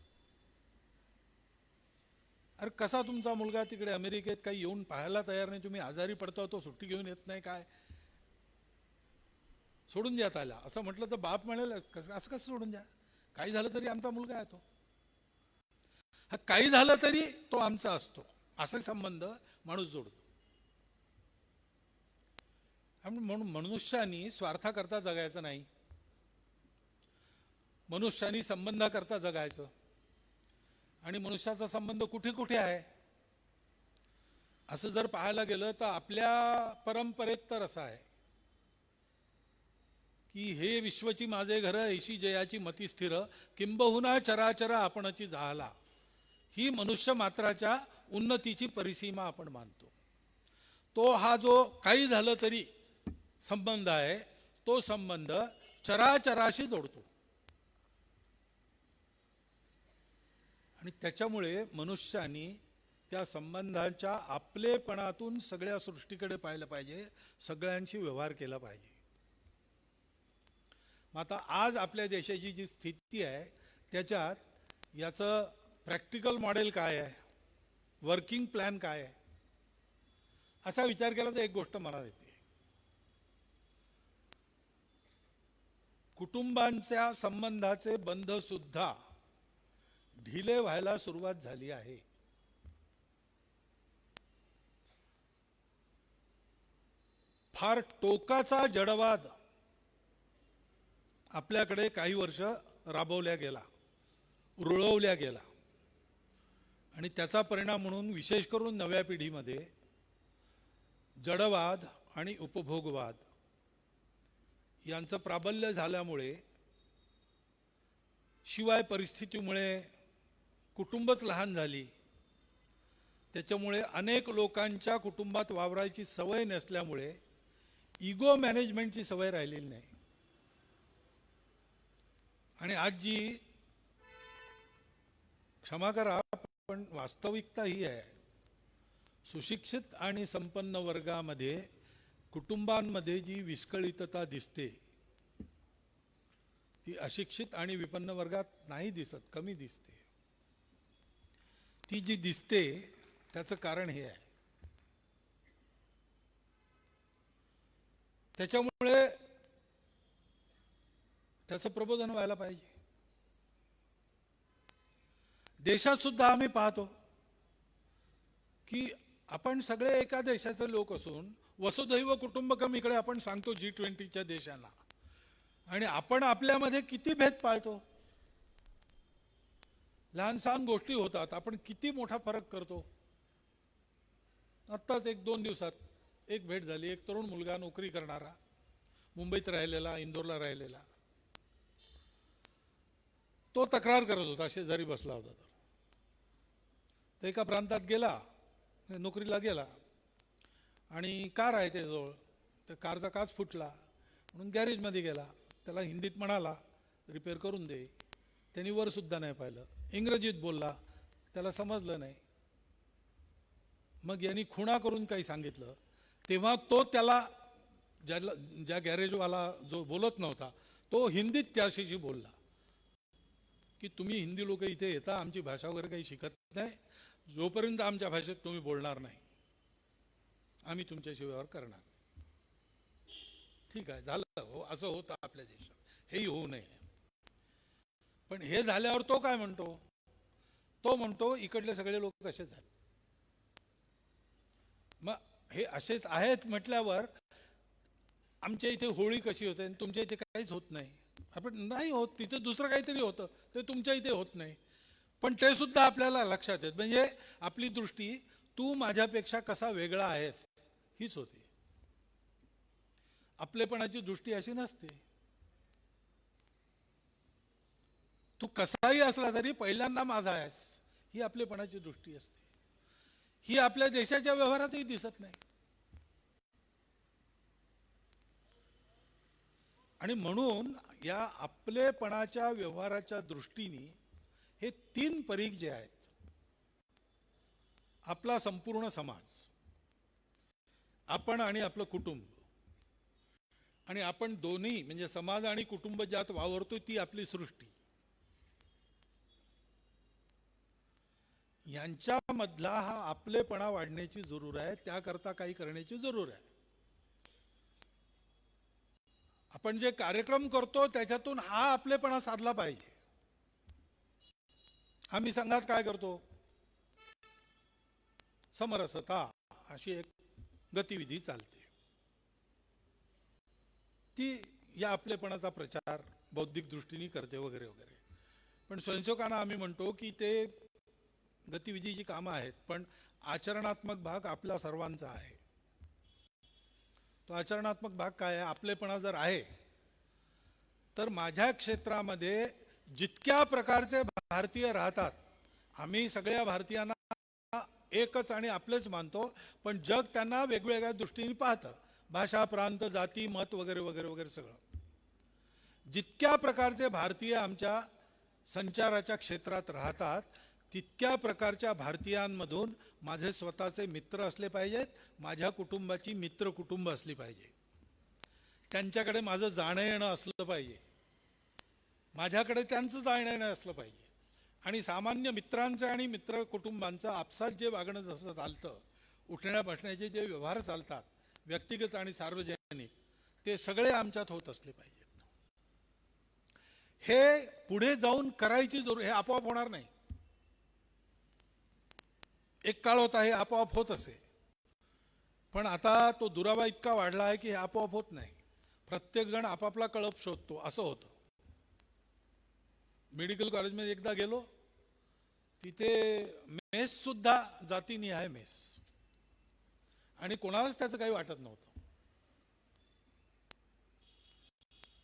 अरे कसा तुमचा मुलगा तिकडे अमेरिकेत काही येऊन पाहायला तयार नाही, तुम्ही आजारी पडता, तो सुट्टी घेऊन येत नाही, काय सोडून द्या त्याला, असं म्हटलं तर बाप म्हणेल असं कसं सोडून द्या, काही झालं तरी आमचा मुलगा आहे तो, हा काही झालं तरी तो आमचा असतो, असे संबंध माणूस जोडतो. म्हणून मनुष्यानी स्वार्थाकरता जगायचं नाही, मनुष्यानी संबंधाकरता जगायचं. आणि मनुष्याचा संबंध कुठे कुठे आहे असं जर पाहायला गेलं तर आपल्या परंपरेत तर असं आहे की हे विश्वची माझे घर, ऐशी जयाची मती स्थिर, किंबहुना चराचर आपणची जाहला, ही मनुष्य मात्राच्या उन्नतीची परिसीमा आपण मानतो. तो हा जो काही झालं तरी संबंध आहे, तो संबंध चराचराशी जोडतो. आणि त्याच्यामुळे मनुष्यानी त्या संबंधांच्या आपलेपणातून सगळ्या सृष्टीकडे पाहिलं पाहिजे, सगळ्यांशी व्यवहार केला पाहिजे. मग आता आज आपल्या देशाची जी स्थिती आहे त्याच्यात याचं प्रॅक्टिकल मॉडेल काय आहे, वर्किंग प्लॅन काय आहे, असा विचार केला तर एक गोष्ट मनात येते. कुटुंबांच्या संबंधाचे बंध सुद्धा ढिले व्हायला सुरुवात झाली आहे. फार टोकाचा जडवाद आपल्याकडे काही वर्ष राबवल्या गेला, रुळवल्या गेला आणि त्याचा परिणाम म्हणून विशेष करून नव्या पिढीमध्ये जडवाद आणि उपभोगवाद यांचं प्राबल्य झाल्यामुळे, शिवाय परिस्थितीमुळे कुटुंबच लहान झाली, त्याच्यामुळे अनेक लोकांच्या कुटुंबात वावरायची सवय नसल्यामुळे इगो मॅनेजमेंटची सवय राहिलेली नाही. आणि आज जी, क्षमा करा पण वास्तविकता ही आहे, सुशिक्षित आणि संपन्न वर्गामध्ये कुटुंबांमध्ये जी विस्कळीतता दिसते ती अशिक्षित आणि विपन्न वर्गात नाही दिसत, कमी दिसते. ती जी दिसते त्याचं कारण हे आहे. त्याच्यामुळे त्याचं प्रबोधन व्हायला पाहिजे. देशात सुद्धा आम्ही पाहतो की आपण सगळे एका देशाचे लोक असून वसुधैव कुटुंबकम इकडे आपण सांगतो G20च्या देशांना, आणि आपण आपल्यामध्ये किती भेद पाळतो. लहान सहान गोष्टी होतात, आपण किती मोठा फरक करतो. आत्ताच 1-2 दिवसात एक भेट झाली. एक तरुण मुलगा, नोकरी करणारा, मुंबईत राहिलेला, इंदोरला राहिलेला, तो तक्रार करत होता, शेजारी बसला होता. तर एका प्रांतात गेला, नोकरीला गेला आणि कार आहे त्याजवळ, त्या कारचा काच फुटला म्हणून गॅरेजमध्ये गेला. त्याला हिंदीत म्हणाला रिपेअर करून दे. त्यांनी वरसुद्धा नाही पाहिलं, इंग्रजीत बोलला, त्याला समजलं नाही. मग यांनी खुणा करून काही सांगितलं. तेव्हा तो त्याला, ज्या गॅरेजवाला जो बोलत नव्हता तो हिंदीत त्याशी बोलला की तुम्ही हिंदी लोक इथे येता, आमची भाषा वगैरे काही शिकत नाही, जोपर्यंत आमच्या भाषेत तुम्ही बोलणार नाही आम्ही तुमच्याशी व्यवहार करणार. ठीक आहे, झालं हो, असं होतं आपल्या देशात, हेही होऊ नये. पण हे झाल्यावर तो काय म्हणतो, तो म्हणतो इकडले सगळे लोक कसेच आहेत. मग हे असेच आहेत म्हटल्यावर आमच्या इथे होळी कशी होते आणि तुमच्या इथे काहीच होत नाही. आपण नाही होत, तिथे दुसरं काहीतरी होतं ते तुमच्या इथे होत नाही. पण ते सुद्धा आपल्याला लक्षात येत. म्हणजे आपली दृष्टी तू माझ्यापेक्षा कसा वेगळा आहेस हीच होती. आपलेपणाची दृष्टी अशी नसते. तू कसाही असला तरी पहिल्यांदा माझा आहेस ही आपलेपणाची दृष्टी असते. ही आपल्या देशाच्या व्यवहारातही दिसत नाही. आणि म्हणून या आपलेपणाच्या व्यवहाराच्या दृष्टीने हे 3 परीघ जे आहेत, आपला संपूर्ण समाज, आपण आणि आपलं कुटुंब, आणि आपण दोन्ही म्हणजे समाज आणि कुटुंब ज्यात वावरतोय ती आपली सृष्टी, यांच्यामधला हा आपलेपणा वाढण्याची जरूर आहे. त्याकरता काही करण्याची जरूर आहे. आपण जे कार्यक्रम करतो त्याच्यातून हा आपलेपणा साधला पाहिजे. आम्ही संघात काय करतो, समरसता अशी एक गतिविधी चालते. ती या आपलेपणाचा प्रचार बौद्धिक दृष्टीने करते वगैरे वगैरे. पण स्वयंसेवकांना आम्ही म्हणतो की ते गतिविधीची कामं आहेत, पण आचरणात्मक भाग आपला सर्वांचा आहे. तो आचरणात्मक भाग काय आहे, आपलेपणा जर आहे तर माझ्या क्षेत्रामध्ये जितक्या प्रकारचे भारतीय राहतात, आम्ही सगळ्या भारतीयांना एकच आणि आपलेच मानतो, पण जग त्यांना वेगवेगळ्या दृष्टीने पाहतं. भाषा, प्रांत, जाती, मत वगैरे वगैरे वगैरे सगळं. जितक्या प्रकारचे भारतीय आमच्या संचाराच्या क्षेत्रात राहतात तितक्या प्रकारच्या भारतीयांमधून माझे स्वतःचे मित्र असले पाहिजेत, माझ्या कुटुंबाची मित्र कुटुंब असली पाहिजे, त्यांच्याकडे माझं जाणं येणं असलं पाहिजे, माझ्याकडे त्यांचं जाणं येणं असलं पाहिजे. आणि सामान्य मित्रांचं आणि मित्र कुटुंबांचं आपसात जे वागणं जसं चालतं, उठण्या बसण्याचे जे व्यवहार चालतात व्यक्तिगत आणि सार्वजनिक, ते सगळे आमच्यात होत असले पाहिजेत. हे पुढे जाऊन करायची जरूर, हे आपोआप होणार नाही. एक काळ होता हे आपोआप होत असे, पण आता तो दुरावा इतका वाढला आहे की हे आपोआप होत नाही. प्रत्येक जण आपापला कळप शोधतो, असं होतं. मेडिकल कॉलेजमध्ये एकदा गेलो, तिथे मेस सुद्धा जातीनिहाय मेस, आणि कोणालाच त्याचं काही वाटत नव्हतं.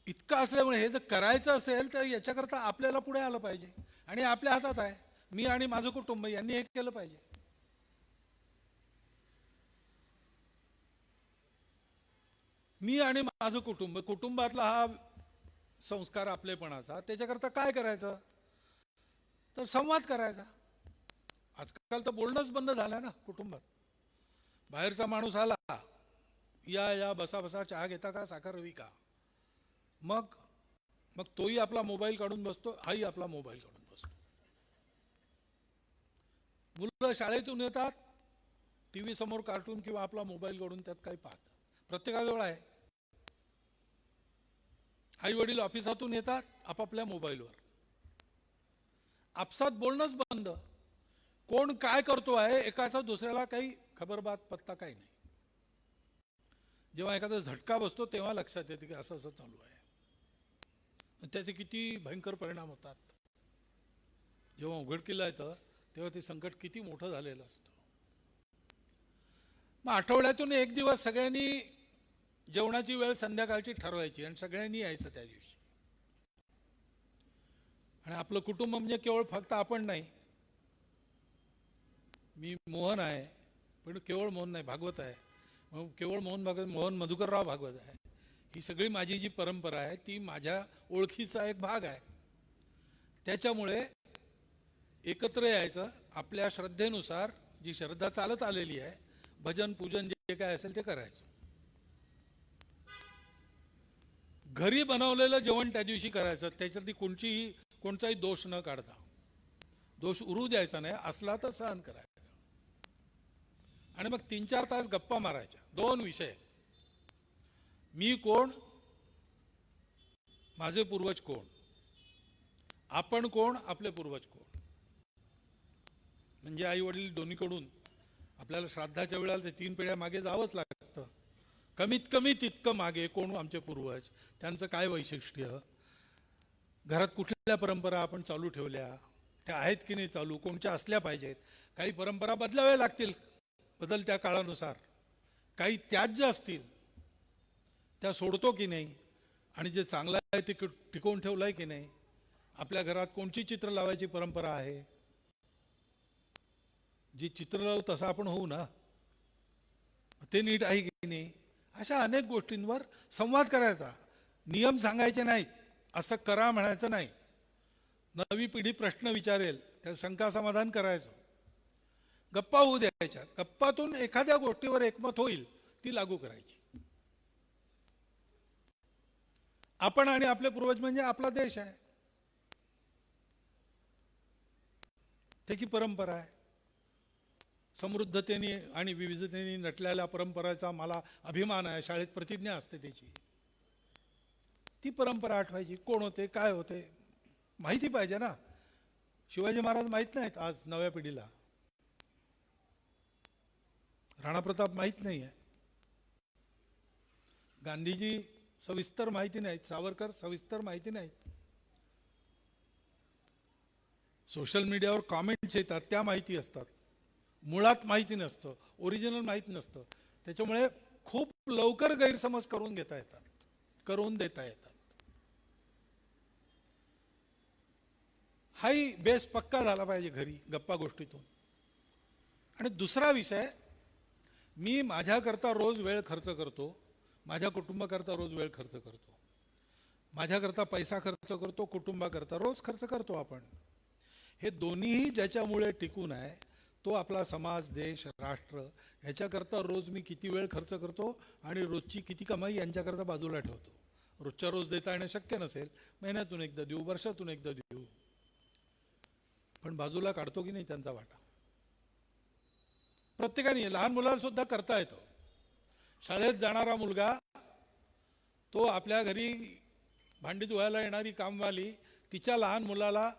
इतकं असल्यामुळे हे जर करायचं असेल तर याच्याकरता आपल्याला पुढे आलं पाहिजे, आणि आपल्या हातात आहे. मी आणि माझं कुटुंब यांनी हे केलं पाहिजे. मी आणि माझं कुटुंब, कुटुंबातला हा संस्कार आपलेपणाचा, त्याच्याकरता काय करायचं तर संवाद करायचा. आजकाल तर बोलणंच बंद झालं ना कुटुंबात. बाहेरचा माणूस आला, या या बसा बसा, चहा घेता का, साखर हवी का, मग मग तोही आपला मोबाईल काढून बसतो, हाही आपला मोबाईल काढून बसतो. मुलं शाळेतून येतात, टीव्ही समोर कार्टून किंवा आपला मोबाईल काढून त्यात काही पाहतात. प्रत्येकाजवळ आहे. आई वडील ऑफिसातून येतात, आपापल्या मोबाईलवर. आपसात बोलणंच बंद. कोण काय करतो आहे एकाचा दुसऱ्याला काही खबरबात पत्ता काही नाही. जेव्हा एखादा झटका बसतो तेव्हा लक्षात येते की असं असं चालू आहे. त्याचे किती भयंकर परिणाम होतात. जेव्हा उघडकीला येतं तेव्हा ते संकट किती मोठं झालेलं असतं. मग आठवड्यातून एक दिवस सगळ्यांनी जेवणाची वेळ संध्याकाळची ठरवायची आणि सगळ्यांनी यायचं त्या दिवशी. आणि आपलं कुटुंब म्हणजे केवळ फक्त आपण नाही. मी मोहन आहे, पण केवळ मोहन नाही, भागवत आहे. मग केवळ मोहन भागवत, मोहन मधुकरराव भागवत आहे. ही सगळी माझी जी परंपरा आहे ती माझ्या ओळखीचा एक भाग आहे. त्याच्यामुळे एकत्र यायचं, आपल्या श्रद्धेनुसार जी श्रद्धा चालत आलेली आहे, भजन पूजन जे काय असेल ते करायचं. घरी बनवलेलं जेवण त्या दिवशी करायचं, त्याच्यातली कोणताही दोष न काढता. दोष उरू द्यायचा नाही, असला तर सहन करायचा. आणि मग 3-4 तास गप्पा मारायच्या. 2 विषय, मी कोण, माझे पूर्वज कोण, आपण कोण, आपले पूर्वज कोण. म्हणजे आई वडील दोन्हीकडून आपल्याला श्राद्धाच्या वेळेला ते 3 पिढ्या मागे जावंच लागतं. कमीत कमी तितकं मागे, कोण आमचे पूर्वज, त्यांचं काय वैशिष्ट्य, घरात कुठल्या परंपरा आपण चालू ठेवल्या, त्या आहेत की नाही चालू, कोणत्या असल्या पाहिजेत. काही परंपरा बदलाव्या लागतील बदलत्या काळानुसार, काही त्याच ज्या असतील त्या सोडतो की नाही, आणि जे चांगलं आहे ते टिकवून ठेवलं आहे की नाही. आपल्या घरात कोणची चित्र लावायची परंपरा आहे, जी चित्र लावू तसं आपण होऊ ना, ते नीट आहे की नाही. अशा अनेक गोष्टींवर संवाद करायचा. नियम सांगायचे नाहीत, असं करा म्हणायचं नाही. नवी पिढी प्रश्न विचारेल, त्या शंका समाधान करायचं. गप्पा होऊ द्यायच्या. गप्पातून एखाद्या गोष्टीवर एकमत होईल ती लागू करायची. आपण आणि आपले पूर्वज म्हणजे आपला देश आहे, त्याची परंपरा आहे. समृद्धतेने आणि विविधतेने नटलेल्या परंपरेचा मला अभिमान आहे. शाळेत प्रतिज्ञा असते त्याची. ती परंपरा आठवायची. कोण होते, काय होते, माहिती पाहिजे ना. शिवाजी महाराज माहीत नाहीत आज नव्या पिढीला. राणा प्रताप माहीत नाही आहे. गांधीजी सविस्तर माहिती नाहीत. सावरकर सविस्तर माहिती नाहीत. सोशल मीडियावर कॉमेंट्स येतात त्या माहिती असतात, मुळात माहिती नसतं, ओरिजिनल माहीत नसतं. त्याच्यामुळे खूप लवकर गैरसमज करून देता येतात. हाही बेस पक्का झाला पाहिजे घरी गप्पा गोष्टीतून. आणि दुसरा विषय, मी माझ्याकरता रोज वेळ खर्च करतो, माझ्या कुटुंबाकरता रोज वेळ खर्च करतो, माझ्याकरता पैसा खर्च करतो, कुटुंबाकरता रोज खर्च करतो आपण. हे दोन्हीही ज्याच्यामुळे टिकून आहे तो आपला समाज, देश, राष्ट्र ह्याच्याकरता रोज मी किती वेळ खर्च करतो आणि रोजची किती कमाई यांच्याकरता बाजूला ठेवतो. रोजच्या रोज देता येणं शक्य नसेल, महिन्यातून एकदा देऊ, वर्षातून एकदा देऊ, पण बाजूला काढतो की नाही त्यांचा वाटा. प्रत्येकाने, लहान मुलाला सुद्धा करता येतं. शाळेत जाणारा मुलगा तो आपल्या घरी भांडी धुवायला येणारी कामवाली तिच्या लहान मुलाला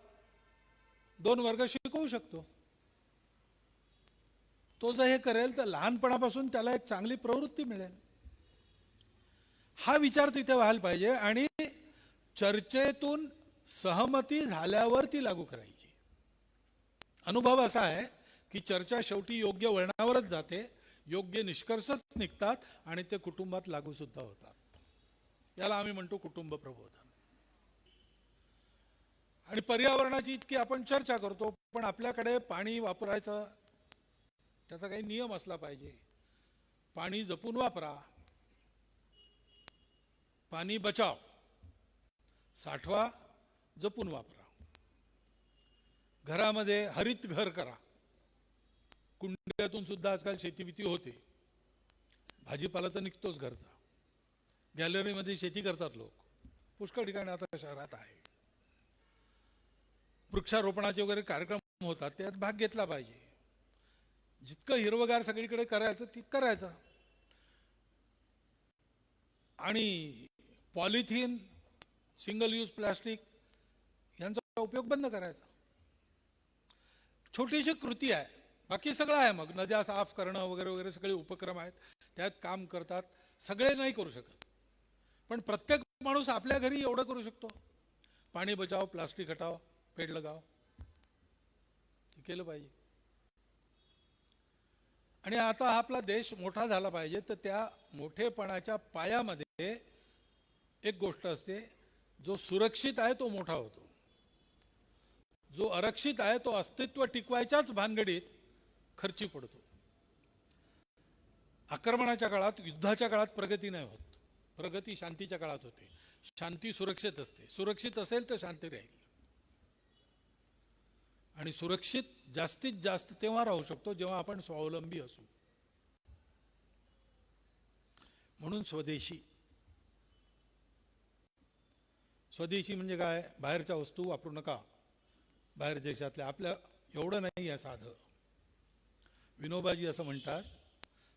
2 वर्ग शिकवू शकतो. तो जर हे करेल तर लहानपणापासून त्याला एक चांगली प्रवृत्ती मिळेल. हा विचार तिथे व्हायला पाहिजे आणि चर्चेतून सहमती झाल्यावर ती लागू करायची. अनुभव असा आहे की चर्चा शेवटी योग्य वळणावरच जाते, योग्य निष्कर्षच निघतात आणि ते कुटुंबात लागू सुद्धा होतात. याला आम्ही म्हणतो कुटुंब प्रबोधन. आणि पर्यावरणाची इतकी आपण चर्चा करतो, पण आपल्याकडे पाणी वापरायचं त्याचा काही नियम असला पाहिजे. पाणी जपून वापरा, पाणी बचाव, साठवा, जपून वापरा. घरामध्ये हरित घर करा. कुंड्यातून सुद्धा आजकाल शेतीबिती होते. भाजीपाला तर निघतोच घरचा. गॅलरीमध्ये शेती करतात लोक, पुष्कळ ठिकाणी आता शहरात आहे. वृक्षारोपणाचे वगैरे कार्यक्रम होतात, त्यात भाग घेतला पाहिजे. जितकं हिरवगार सगळीकडे करायचं तितकं करायचं. आणि पॉलिथिन, सिंगल यूज प्लास्टिक यांचा उपयोग बंद करायचा. छोटीशी कृती आहे, बाकी सगळं आहे. मग नद्या साफ करणं वगैरे वगैरे सगळे उपक्रम आहेत, त्यात काम करतात. सगळे नाही करू शकत, पण प्रत्येक माणूस आपल्या घरी एवढं करू शकतो. पाणी बचाव, प्लास्टिक हटाव, पेड़ लगाव, हे केलं पाहिजे. आणि आता आपला देश मोठा झाला पाहिजे, तर त्या मोठेपणाच्या पायामध्ये एक गोष्ट असते, जो सुरक्षित आहे तो मोठा होतो, जो अरक्षित आहे तो अस्तित्व टिकवायच्याच भानगडीत खर्ची पडतो. आक्रमणाच्या काळात, युद्धाच्या काळात प्रगती नाही होत. प्रगती शांतीच्या काळात होते. शांती सुरक्षित असते. सुरक्षित असेल तर शांती राहील. आणि सुरक्षित जास्तीत जास्त तेव्हा राहू शकतो जेव्हा आपण स्वावलंबी असू. म्हणून स्वदेशी. स्वदेशी म्हणजे काय? बाहेरच्या वस्तू वापरू नका, बाहेर देशातल्या. आपल्या एवढं नाही आहे साधं. विनोबाजी असं म्हणतात,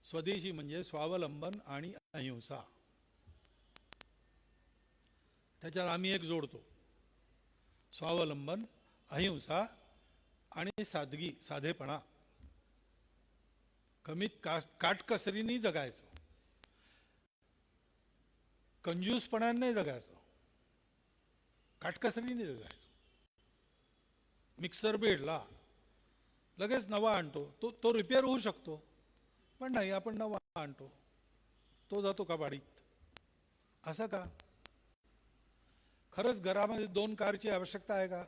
स्वदेशी म्हणजे स्वावलंबन आणि अहिंसा. त्याच्यात आम्ही एक जोडतो, स्वावलंबन, अहिंसा आणि सादगी, साधेपणा. कमीत काटकसरीने जगायचं, कंजूसपणाने नाही जगायचं, काटकसरीने जगायचं. मिक्सर भेटला लगेच नवा आणतो, तो रिपेअर होऊ शकतो, पण नाही, आपण नवा आणतो, तो जातो कबाडीत. असं का? खरंच घरामध्ये 2 कारची आवश्यकता आहे का?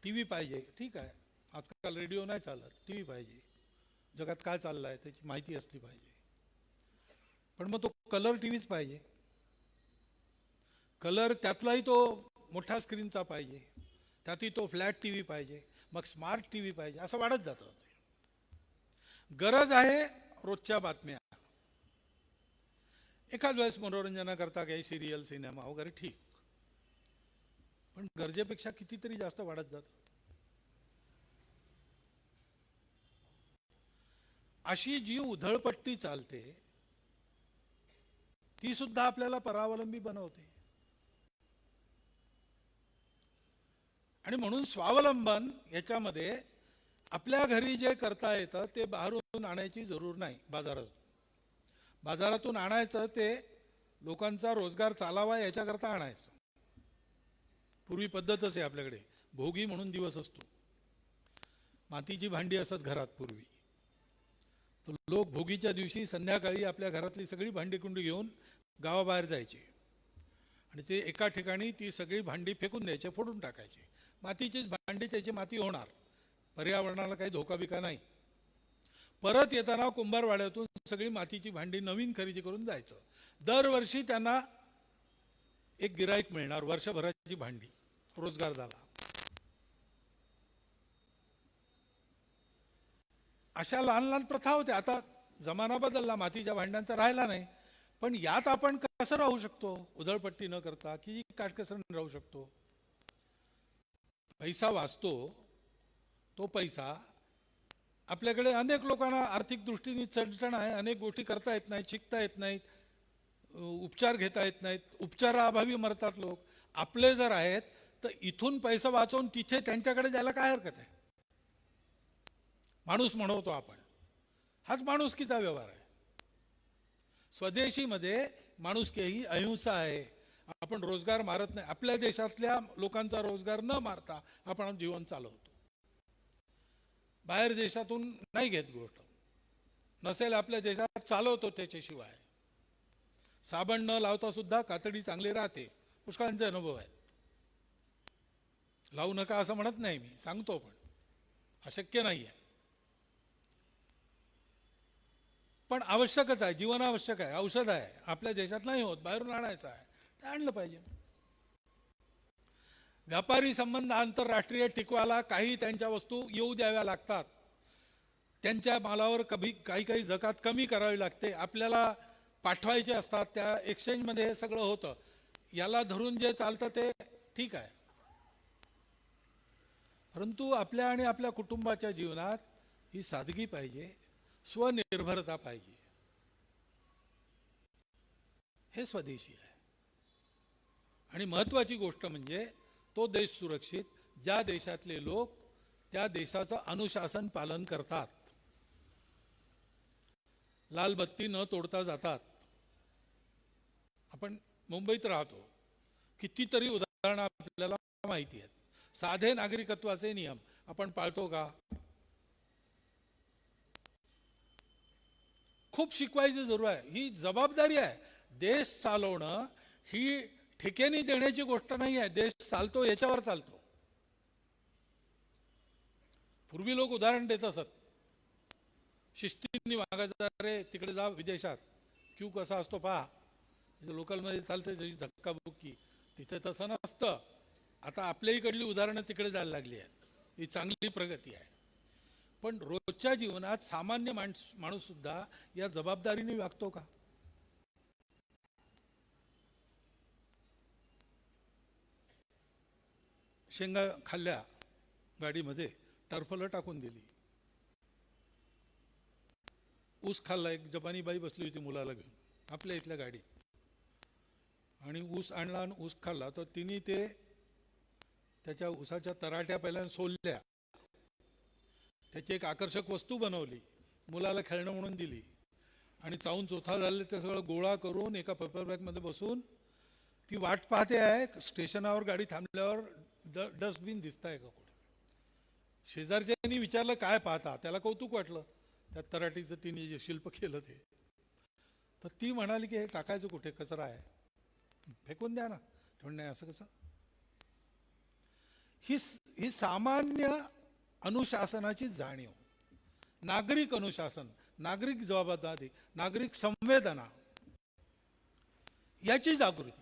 टीव्ही पाहिजे, ठीक आहे. आजकाल रेडिओ नाही चालत, टीव्ही पाहिजे. जगात काय चाललं आहे त्याची माहिती असली पाहिजे. पण मग तो कलर टीव्हीच पाहिजे. कलर त्यातलाही तो मोठ्या स्क्रीनचा पाहिजे, त्यातही तो फ्लॅट टीव्ही पाहिजे, मग स्मार्ट टीव्ही पाहिजे. असं वाढत जातं. गरज आहे रोजच्या बातम्या, एखाद वेळेस मनोरंजनाकरता काही सिरियल, सिनेमा वगैरे ठीक, पण गरजेपेक्षा कितीतरी जास्त वाढत जातं. अशी जी उधळपट्टी चालते ती सुद्धा आपल्याला परावलंबी बनवते. आणि म्हणून स्वावलंबन याच्यामध्ये आपल्या घरी जे करता येतं ते बाहेरून आणायची जरूर नाही. बाजारातून आणायचं ते लोकांचा रोजगार चालावा याच्याकरता आणायचं. पूर्वी पद्धतच आहे आपल्याकडे, भोगी म्हणून दिवस असतो. मातीची भांडी असत घरात पूर्वी. तर लोक भोगीच्या दिवशी संध्याकाळी आपल्या घरातली सगळी भांडीकुंडी घेऊन गावाबाहेर जायचे आणि ते एका ठिकाणी ती सगळी भांडी फेकून द्यायचे, फोडून टाकायचे. मातीचीच भांडी, त्याची माती होणार, पर्यावरणाला काही धोका बिका नाही. परत येताना कुंभारवाड्यातून सगळी मातीची भांडी नवीन खरेदी करून जायचं. दरवर्षी त्यांना एक गिराईक मिळणार, वर्षभराची भांडी. रोजगार झाला. अशा लहान लहान प्रथा होत्या. आता जमाना बदलला, मातीच्या भांड्यांचा राहिला नाही. पण यात आपण कसं राहू शकतो, उधळपट्टी न करता की काटकसरीने राहू शकतो. पैसा वाचतो, तो पैसा आपल्याकडे अनेक लोकांना आर्थिक दृष्टीने चणचण आहे, अनेक गोष्टी करता येत नाहीत, शिकता येत नाहीत, उपचार घेता येत नाहीत, उपचाराअभावी मरतात लोक. आपले जर आहेत तर इथून पैसा वाचवून तिथे त्यांच्याकडे जायला काय हरकत आहे. माणूस म्हणवतो आपण, हाच माणुसकीचा व्यवहार आहे. स्वदेशीमध्ये माणुसकी ही अहिंसा आहे. आपण रोजगार मारत नाही. आपल्या देशातल्या लोकांचा रोजगार न मारता आपण जीवन चालवतो. बाहेर देशातून नाही घेत गोष्ट, नसेल आपल्या देशात चालवतो त्याच्याशिवाय. साबण न लावता सुद्धा कातडी चांगली राहते, पुष्कळांचे अनुभव आहेत. लावू नका असं म्हणत नाही मी, सांगतो पण अशक्य नाही आहे. पण आवश्यकच आहे, जीवन आवश्यक आहे, औषध आहे. आपल्या देशात नाही होत, बाहेरून आणायचं आहे, ते आणलं पाहिजे. व्यापारी संबंध आंतरराष्ट्रीय टिकवायला काही त्यांच्या वस्तू येऊ द्याव्या लागतात. त्यांच्या मालावर काही काही जकात कमी करावी लागते. आपल्याला पाठवायचे असतात, त्या एक्सचेंजमध्ये हे सगळं होतं. याला धरून जे चालतं ते ठीक आहे. परंतु आपल्या आणि आपल्या कुटुंबाच्या जीवनात ही सादगी पाहिजे, स्वनिर्भरता पाहिजे. हे स्वदेशी आहे. आणि महत्त्वाची गोष्ट म्हणजे तो देश सुरक्षित ज्या देशातले लोक त्या देशाचं अनुशासन पालन करतात, लाल बत्ती न तोडता जातात. आपण मुंबईत राहतो, कितीतरी उदाहरणं आपल्याला माहिती आहेत. साधे नागरिकत्वाचे नियम आपण पाळतो का? खूप शिकवायची जरूर आहे. ही जबाबदारी आहे. देश चालवणं ही ठेकेने देण्याची गोष्ट नाही आहे. देश चालतो याच्यावर चालतो. पूर्वी लोक उदाहरण देत असत, शिस्तीने वागायचं, रे तिकडे जा विदेशात, क्यू कसा असतो पहा, लोकलमध्ये चालते जशी धक्काबुक्की, तिथे तसं नसतं. आता आपल्या इकडली उदाहरणं तिकडे जायला लागली आहेत. ही चांगली प्रगती आहे. पण रोजच्या जीवनात सामान्य माणूस सुद्धा या जबाबदारीने वागतो का? शेंगा खाल्ल्या गाडीमध्ये, टर्फलं टाकून दिली. ऊस खाल्ला, एक जपानी बाई बसली होती मुलाला घेऊन आपल्या इथल्या गाडीत, आणि ऊस आणला आणि ऊस खाल्ला. तर तिने ते त्याच्या ऊसाच्या तराट्या पहिल्यांदा सोलल्या, त्याची एक आकर्षक वस्तू बनवली, मुलाला खेळणं म्हणून दिली, आणि चावून चोथा झाले ते सगळं गोळा करून एका पेपर बॅगमध्ये बसून ती वाट पाहते आहे. स्टेशनावर गाडी थांबल्यावर डस्टबिन दिसत आहे का कुठे. शेजारच्यांनी विचारलं काय पाहता, त्याला कौतुक वाटलं त्या तराटीचं तिने जे शिल्प केलं ते. तर ती म्हणाली की हे टाकायचं कुठे, कचरा आहे, फेकून द्या ना. म्हणून नाही, असं कसं. ही सामान्य अनुशासनाची जाणीव, नागरिक अनुशासन, नागरिक जबाबदारी, नागरिक संवेदना, याची जागृती.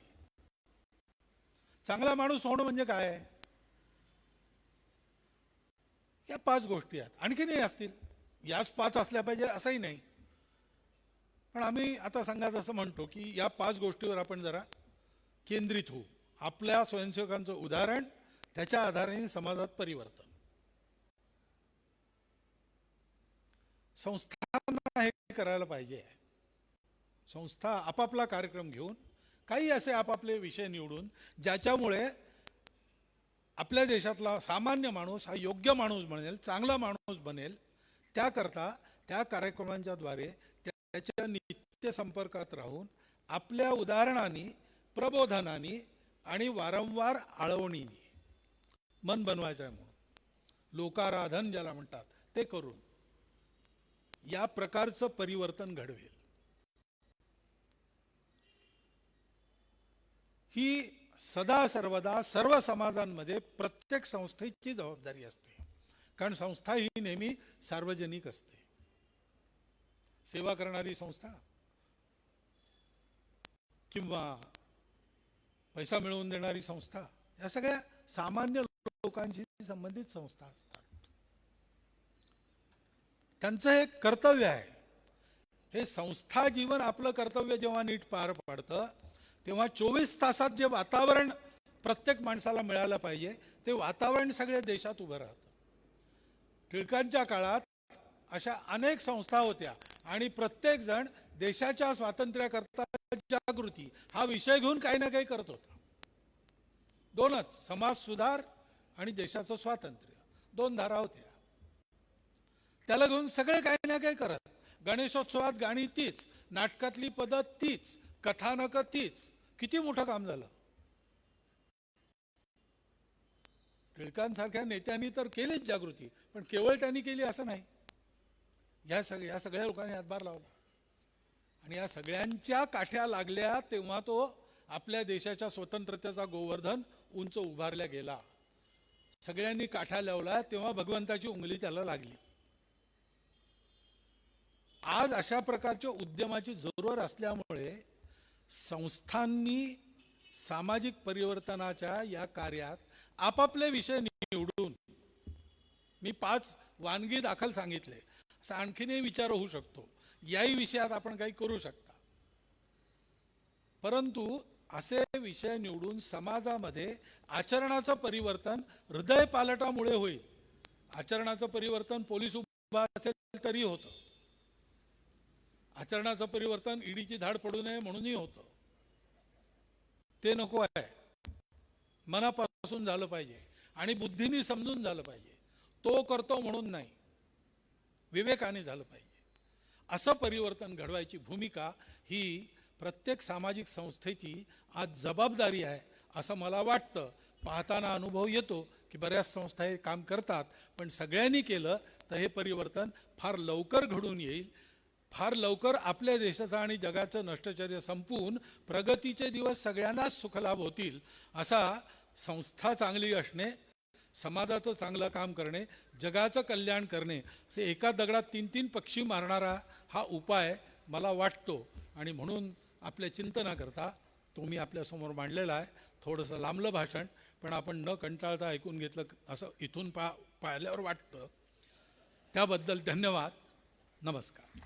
चांगला माणूस होणं म्हणजे काय? या 5 गोष्टी आहेत. आणखीनही असतील, याच 5 असल्या पाहिजे असंही नाही. पण आम्ही आता संघात असं म्हणतो की या 5 गोष्टीवर आपण जरा केंद्रित होऊ. आपल्या स्वयंसेवकांचं उदाहरण, त्याच्या आधाराने समाजात परिवर्तन. संस्थांना हे करायला पाहिजे. संस्था आपापला कार्यक्रम घेऊन, काही असे आपापले विषय निवडून, ज्याच्यामुळे आपल्या देशातला सामान्य माणूस हा योग्य माणूस बनेल, चांगला माणूस बनेल. त्याकरता त्या कार्यक्रमांच्या द्वारे त्याच्या नित्य संपर्कात राहून आपल्या उदाहरणाने, प्रबोधनाने आणि वारंवार आळवणीने मन बनवायचं आहे. म्हणून लोकाराधन ज्याला म्हणतात ते करून या प्रकारचं परिवर्तन घडवेल. ही सदा सर्वदा सर्व समाजांमध्ये प्रत्येक संस्थेची जबाबदारी असते. कारण संस्था ही नेहमी सार्वजनिक असते. सेवा करणारी संस्था किंवा पैसा मिळवून देणारी संस्था, या सगळ्या सामान्य लोकांशी संबंधित संस्था असतात. त्यांचं एक कर्तव्य आहे. हे संस्था जीवन आपलं कर्तव्य जेव्हा नीट पार पाडतं तेव्हा 24 तासात जे वातावरण प्रत्येक माणसाला मिळालं पाहिजे ते वातावरण सगळ्या देशात उभं राहतं. टिळकांच्या काळात अशा अनेक संस्था होत्या आणि प्रत्येक जण देशाच्या स्वातंत्र्याकरता जागृती हा विषय घेऊन काही ना काही करत होता. दोनच, समाज सुधार आणि देशाचं स्वातंत्र्य, दोन धारा होत्या. त्याला घेऊन सगळे काही ना काही करत. गणेशोत्सवात गाणी तीच, नाटकातली पद्धत तीच, कथानक तीच. किती मोठं काम झालं. टिळकांसारख्या नेत्यांनी तर केलीच जागृती, पण केवळ त्यांनी केली असं नाही. या सगळ्या लोकांनी हातभार लावला आणि या सगळ्यांच्या काठ्या लागल्या तेव्हा तो आपल्या देशाच्या स्वतंत्रतेचा गोवर्धन उंच उभारला गेला. सगळ्यांनी काठ्या लावला तेव्हा भगवंताची उंगली त्याला लागली. आज अशा प्रकारच्या उद्यमाची जरूर असल्यामुळे संस्थांनी सामाजिक परिवर्तनाच्या या कार्यात आपापले विषय निवडून, मी 5 वानगी दाखल सांगितले, असं आणखीनही विचार होऊ शकतो. याही विषयात आपण काही करू शकता. परंतु असे विषय निवडून समाजामध्ये आचरणाचं परिवर्तन हृदय पालटामुळे होईल. आचरणाचं परिवर्तन पोलीस उभा असेल तरी होतं. आचरणाचं परिवर्तन ईडीची धाड पडू नये म्हणूनही होतं. ते नको आहे. मनापासून झालं पाहिजे आणि बुद्धीने समजून झालं पाहिजे. तो करतो म्हणून नाही, विवेकाने झालं पाहिजे. असं परिवर्तन घडवायची भूमिका ही प्रत्येक सामाजिक संस्थेची आज जबाबदारी आहे असं मला वाटतं. पाहताना अनुभव येतो की बऱ्याच संस्था हे काम करतात, पण सगळ्यांनी केलं तर हे परिवर्तन फार लवकर घडून येईल. फार लवकर आपल्या देशाचं आणि जगाचं नष्टचर्य संपून प्रगतीचे दिवस सगळ्यांनाच सुखलाभ होतील. असा संस्था चांगली असणे, समाजाचं चांगलं काम करणे, जगाचं कल्याण करणे, असे एका दगडात 3 पक्षी मारणारा हा उपाय मला वाटतो. आणि म्हणून आपल्या चिंतनाकरता तो मी आपल्यासमोर मांडलेला आहे. थोडंसं लांबलं भाषण, पण आपण न कंटाळता ऐकून घेतलं असं इथून पाहिल्यावर वाटतं. त्याबद्दल धन्यवाद. नमस्कार.